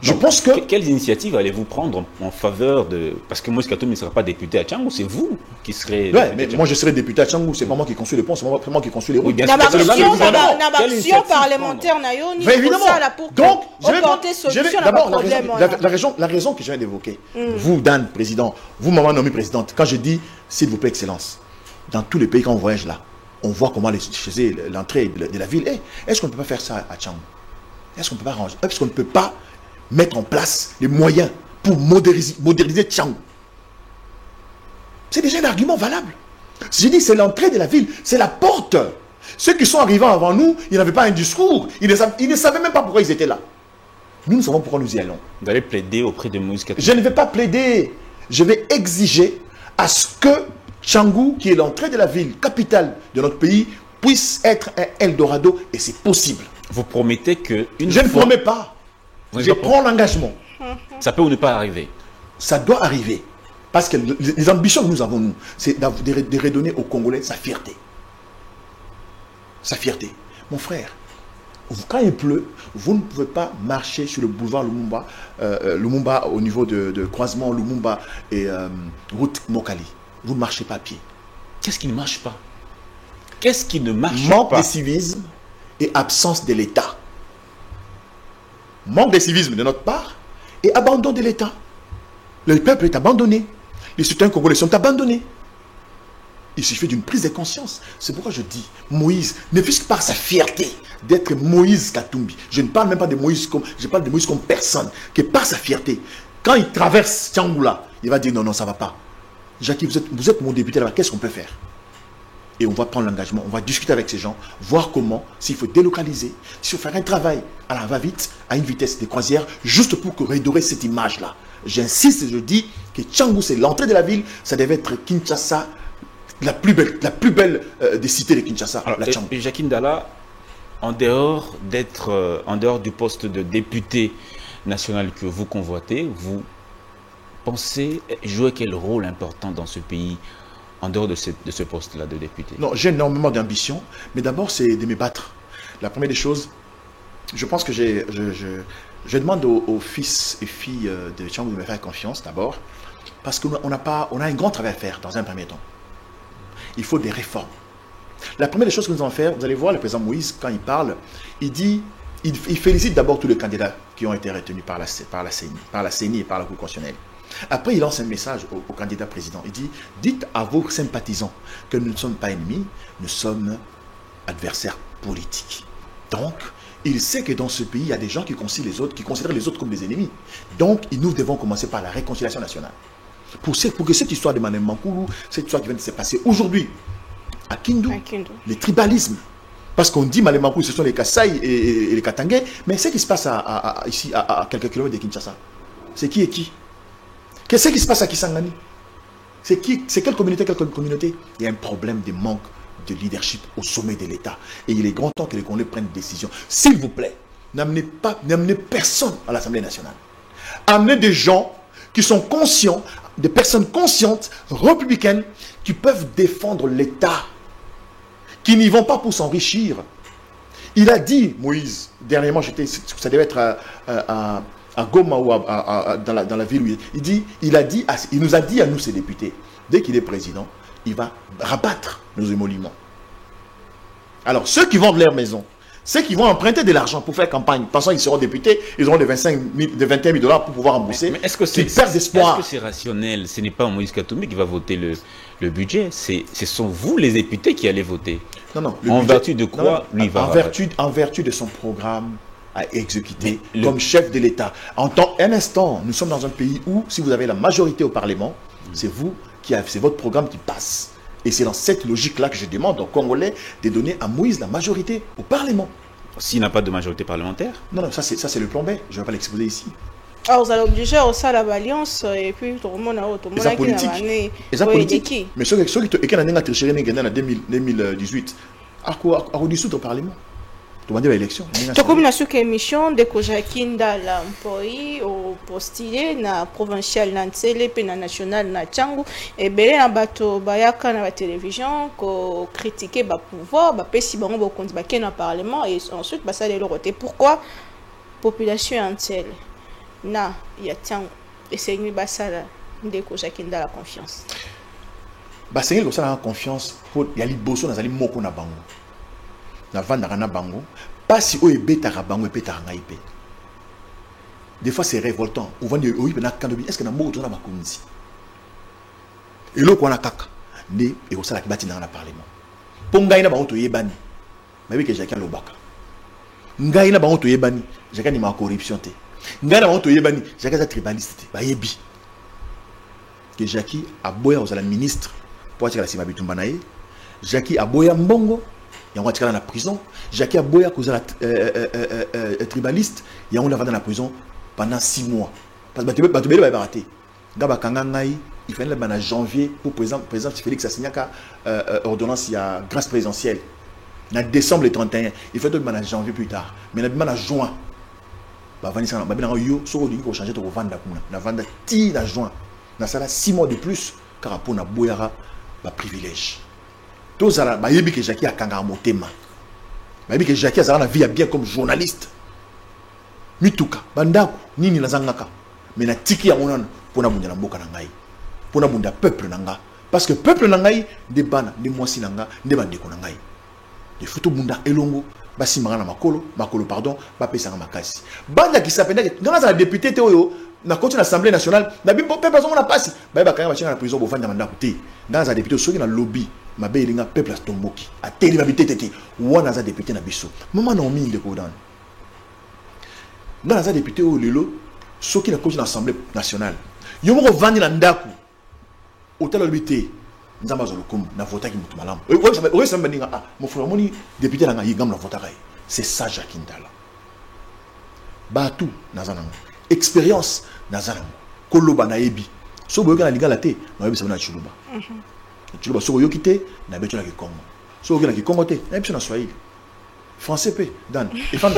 S2: Je pense que...
S3: Quelles initiatives allez-vous prendre en faveur de... Parce que Moïse Katumbi ne sera pas député à Tchangou, c'est vous qui serez...
S2: Ouais, mais moi je serai député à Tchangou, c'est pas moi qui construis les ponts, c'est pas moi qui construis les routes.
S3: Oui, bien sûr.
S1: N'action parlementaire,
S2: mais évidemment. Donc, la raison que je viens d'évoquer, vous, Dan, président, vous, Maman Nomi, présidente, quand je dis, s'il vous plaît, excellence, dans tous les pays, quand on voyage là, on voit comment l'entrée de la ville est. Est-ce qu'on ne peut pas faire ça à Tchangou? Est-ce qu'on ne peut pas ranger? Est-ce qu'on ne peut pas mettre en place les moyens pour moderniser Tchangou? C'est déjà un argument valable. J'ai dit, c'est l'entrée de la ville, c'est la porte. Ceux qui sont arrivés avant nous, ils n'avaient pas un discours, ils ne savaient même pas pourquoi ils étaient là. Nous savons pourquoi nous y allons.
S3: Vous allez plaider auprès de Moïse Katumbi?
S2: Je ne vais pas plaider, je vais exiger à ce que Tchangou, qui est l'entrée de la ville, capitale de notre pays, puisse être un Eldorado, et c'est possible.
S3: Vous promettez que...
S2: Je ne promets pas. Je prends l'engagement.
S3: Ça peut ou ne pas arriver?
S2: Ça doit arriver. Parce que les ambitions que nous avons, nous, c'est de redonner aux Congolais sa fierté. Sa fierté. Mon frère, quand il pleut, vous ne pouvez pas marcher sur le boulevard Lumumba, Lumumba au niveau de croisement Lumumba et route Mokali. Vous ne marchez pas à pied.
S3: Qu'est-ce qui ne marche pas? Qu'est-ce qui ne marche
S2: pas? Manque
S3: de
S2: civisme et absence de l'État. Manque de civisme de notre part et abandon de l'État. Le peuple est abandonné. Les citoyens congolais sont abandonnés. Il suffit d'une prise de conscience. C'est pourquoi je dis, Moïse, ne fût-ce que par sa fierté d'être Moïse Katumbi. Je ne parle même pas de Moïse comme, je parle de Moïse comme personne, que par sa fierté. Quand il traverse Tchangoula, il va dire non, non, ça ne va pas. Jackie, vous êtes mon député là-bas, qu'est-ce qu'on peut faire? Et on va prendre l'engagement, on va discuter avec ces gens, voir comment, s'il faut délocaliser, s'il faut faire un travail à la va-vite, à une vitesse de croisière, juste pour redorer cette image-là. J'insiste et je dis que Tchangou, c'est l'entrée de la ville, ça devait être Kinshasa, la plus belle des cités de Kinshasa.
S3: Alors,
S2: la Tchangou.
S3: Jackie Ndala, en dehors du poste de député national que vous convoitez, vous pensez jouer quel rôle important dans ce pays en dehors de ce poste-là de député? Non,
S2: j'ai énormément d'ambition, mais d'abord c'est de me battre. La première des choses, je pense que je demande aux fils et filles de Tchangou de me faire confiance d'abord, parce qu'on a un grand travail à faire dans un premier temps. Il faut des réformes. La première des choses que nous allons faire, vous allez voir le président Moïse, quand il parle, il dit, il félicite d'abord tous les candidats qui ont été retenus par la CENI et par la Cour constitutionnelle. Après, il lance un message au candidat président. Il dit, dites à vos sympathisants que nous ne sommes pas ennemis, nous sommes adversaires politiques. Donc, il sait que dans ce pays, il y a des gens qui considèrent les autres comme des ennemis. Donc, nous devons commencer par la réconciliation nationale. Pour que cette histoire de Manem Mankoulou, cette histoire qui vient de se passer aujourd'hui à Kindu, les tribalismes, parce qu'on dit Manem Mankoulou, ce sont les Kasaï et les Katangais, mais ce qui se passe ici, à quelques kilomètres de Kinshasa, c'est qui et qui? Qu'est-ce qui se passe à Kisangani? C'est quelle communauté, Il y a un problème de manque de leadership au sommet de l'État. Et il est grand temps que les Congolais prennent des décisions. S'il vous plaît, n'amenez personne à l'Assemblée nationale. Amenez des gens qui sont conscients, des personnes conscientes, républicaines, qui peuvent défendre l'État, qui n'y vont pas pour s'enrichir. Il a dit, Moïse, dernièrement, ça devait être à Goma ou dans la ville où il nous a dit à nous, ces députés, dès qu'il est président, il va rabattre nos émoluments. Alors, ceux qui vendent leur maison, ceux qui vont emprunter de l'argent pour faire campagne, pensant qu'ils seront députés, ils auront de 21 000 dollars pour pouvoir rembourser.
S3: Mais est-ce que c'est rationnel? Ce n'est pas Moïse Katumbi qui va voter le budget. Ce sont vous, les députés, qui allez voter.
S2: Non.
S3: En vertu de quoi lui va
S2: en vertu de son programme à exécuter comme chef de l'État. Un instant, nous sommes dans un pays où, si vous avez la majorité au Parlement, c'est votre programme qui passe. Et c'est dans cette logique-là que je demande aux Congolais de donner à Moïse la majorité au Parlement.
S3: S'il n'a pas de majorité parlementaire?
S2: Non, ça c'est le plan B. Je ne vais pas l'exposer ici.
S1: Ah, vous allez obliger au ça l'alliance et puis tout le monde a autre.
S2: C'est politique. Et ça politique. Mais ceux qui ont triché en 2018, à dissoudre au Parlement. Tu l'élection.
S1: Comme na suka émission de Kojakinda la mpoi au postulé na provincial na Ntsele pe na national na Tchangu et belé na bato bayaka na la télévision ko critiquer ba pouvoir ba pesi bango ba konzi ba ken na parlement et ensuite ba ça les roté. Pourquoi population Ntsele na ya Tchangu et c'est une basala de Kojakinda la confiance.
S2: Ba c'est une la confiance pour ya liboso na zali moko na bango. Na vanda na bango pas si o ebetaka bango ebetaka ngai pe. Des fois c'est révoltant. On va dire oui na kandobi est-ce que na moko tona bakonzi. Et lo ko na kaka ne e osala ki bati na parlement. Po ngai na bango to yebani. Mabi ke Jacques Lobaka. Ngai na bango to yebani, Jacques ni ma corruption te. Ngai na bango to yebani, Jacques za tribaliste te. Ba yebi. Que Jacques aboya osala ministre pour attirer la sima bitumba na ye. Jacques aboya mbongo. Il y a un la prison. Jacques Aboya, qui est tribaliste, il y a un dans la prison pendant 6 mois. Parce que tu vas rater. Il fallait en janvier pour président Félix a signé une ordonnance, il y a grâce présidentielle. En décembre 31, il faut en janvier plus tard. Mais en juin, il faut changer de vendre. Il faut en juin. Il y a 6 mois de plus car pour Boyara, privilège. Tous à la que Jackie a kanga motema. Bayebi que Jackie a la vie bien comme journaliste. Mituka, bandako, nini nazangaka. Mais na tiki ya monana pona bunda na mboka na ngai. Pona bunda peuple nanga. Parce que peuple na ngai de bana, de mwasi nanga, de bandeko na ngai. De futu bunda elongo, basi mangana makolo pardon, ba pesa nga makasi. Banda qui s'appelle ngana za député te oyo na continue l'Assemblée nationale, na bimbo peuple zo na passe. Bayeba kanga ba chinga na prison bo vanda mandako te. Ngana za député soki na lobby. Ma belle linga peuple à tomboki a télé ma bitete wana za député na biso maman na omi de kodan ngana za député o lelo soki na cause l'Assemblée nationale yo mo vandi na ndaku hôtel obité nzamba zo lokum na vota ki mutu malamu o ça mbandinga ah mon frère moni député na yigam na vota kai c'est ça Jacques Ndala batu nazana expérience nazana koloba na yebi so boyoka na lingala te na yebi sabana chuluba tu le vois yokite na beto na Congo so na Congo te na beto na Swahili français pe Dan et fan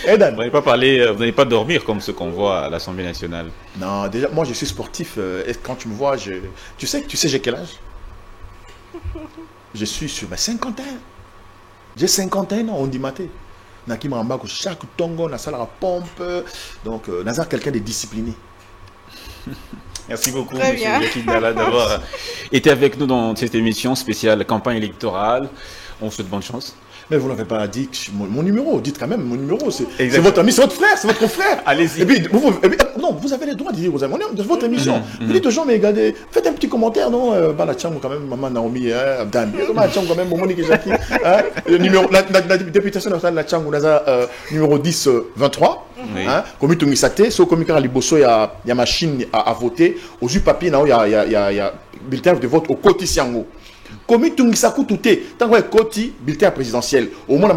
S3: et Dan vous n'allez pas parler vous n'allez pas dormir comme ce qu'on voit à l'Assemblée nationale.
S2: Non, déjà moi je suis sportif et quand tu me vois tu sais j'ai quel âge? Je suis sur 50 ans. J'ai 51 ans on dit maté na ki mamba ko chaque tongo na sala pompe donc nazar quelqu'un de discipliné.
S3: Merci beaucoup,
S1: Très
S3: monsieur
S1: bien.
S3: Jackie Dala, d'avoir été avec nous dans cette émission spéciale campagne électorale. On vous souhaite bonne chance.
S2: Mais vous n'avez pas dit mon numéro. Dites quand même mon numéro. C'est
S3: Exactement.
S2: votre ami, c'est votre frère, c'est votre frère.
S3: Allez-y.
S2: Et puis, non, vous avez le droit de dire aux amis. On est dans votre émission. Vous dites aux gens, mais regardez, faites un petit commentaire, non la chambre quand même, maman Naomi, Abdan. La chambre quand même, Monique Jackie. Le numéro, la députation nationale de la chambre, on a numéro 10-23.
S3: Oui.
S2: Comme tu m'as so comme quand il y a machine à voter, aux yeux papier, il y a bulletin de vote au côté Siango. Comme tu m'as coûté, tant que côté bulletin présidentiel, au moins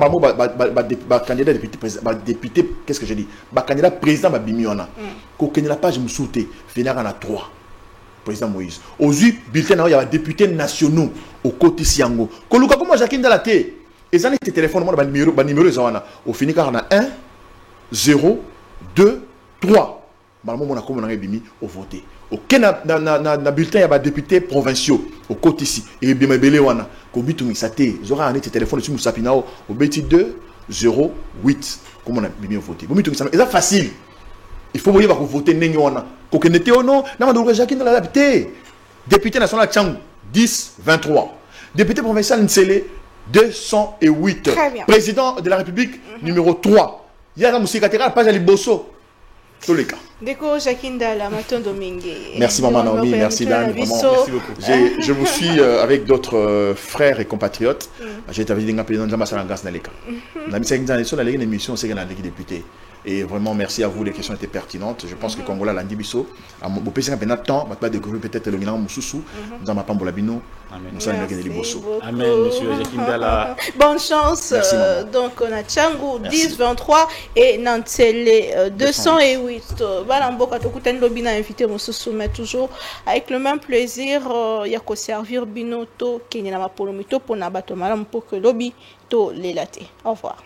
S2: candidat député, qu'est-ce que je dis? Candidat président Bimiona. Quand il n'y a pas, je me soutais, finir en a 3. Président Moïse. Aux yeux bulletin, il y a députés nationaux au côté Siango. Quand Luka comme Jacqueline Dalaté, et ça les téléphones, moi numéro au fini car on a 1 0 2 3. Normalement, on a comme on a bimi au voté. Aucun na bulletin, il y a des députés provinciaux au côté ici. Et bien, belé wana. Kobi tu misate. Zora un téléphone sur Moussapinao au bêtis 2 0 8. Comment on a bimi au voté. Kobi tu misate. Et ça facile. Il faut voir qu'on voter nengi wana. Kokenete ou non. Na mandou Jacqueline dans la député. Député national Tchang 10 23. Député provincial Nsele 208.
S1: Très bien.
S2: Président de la République numéro 3. Il y a la musique la page à Liboso. Tous les cas.
S1: Déco Jacqueline Dala, Maton Domingue.
S2: Merci Maman Naomi, merci Dan, vraiment.
S3: Merci beaucoup.
S2: Je vous suis avec d'autres frères et compatriotes. J'ai été avec un président de la Massala Gas Naleka. On a mis ça dans une émission, c'est qu'on a des députés. Et vraiment, merci à vous, les questions étaient pertinentes. Je pense que Congola l'a dit, Bisso, à mon PC, il y a temps, on va découvrir peut-être le Milan Moussoussou, dans ma Pambolabino, nous sommes les Liboso.
S3: Amen, monsieur Jacqueline Dala.
S1: Bonne chance.
S2: Merci,
S1: donc, on a Tchangou 10, 23 et Nantele 208. Balamboka, Tokuten Lobina invité Moussoussou, mais toujours avec le même plaisir. Il y a qu'au servir Binoto, Kenyama Polomito, pour Nabato Malam, pour que Lobby, to les laté. Au revoir.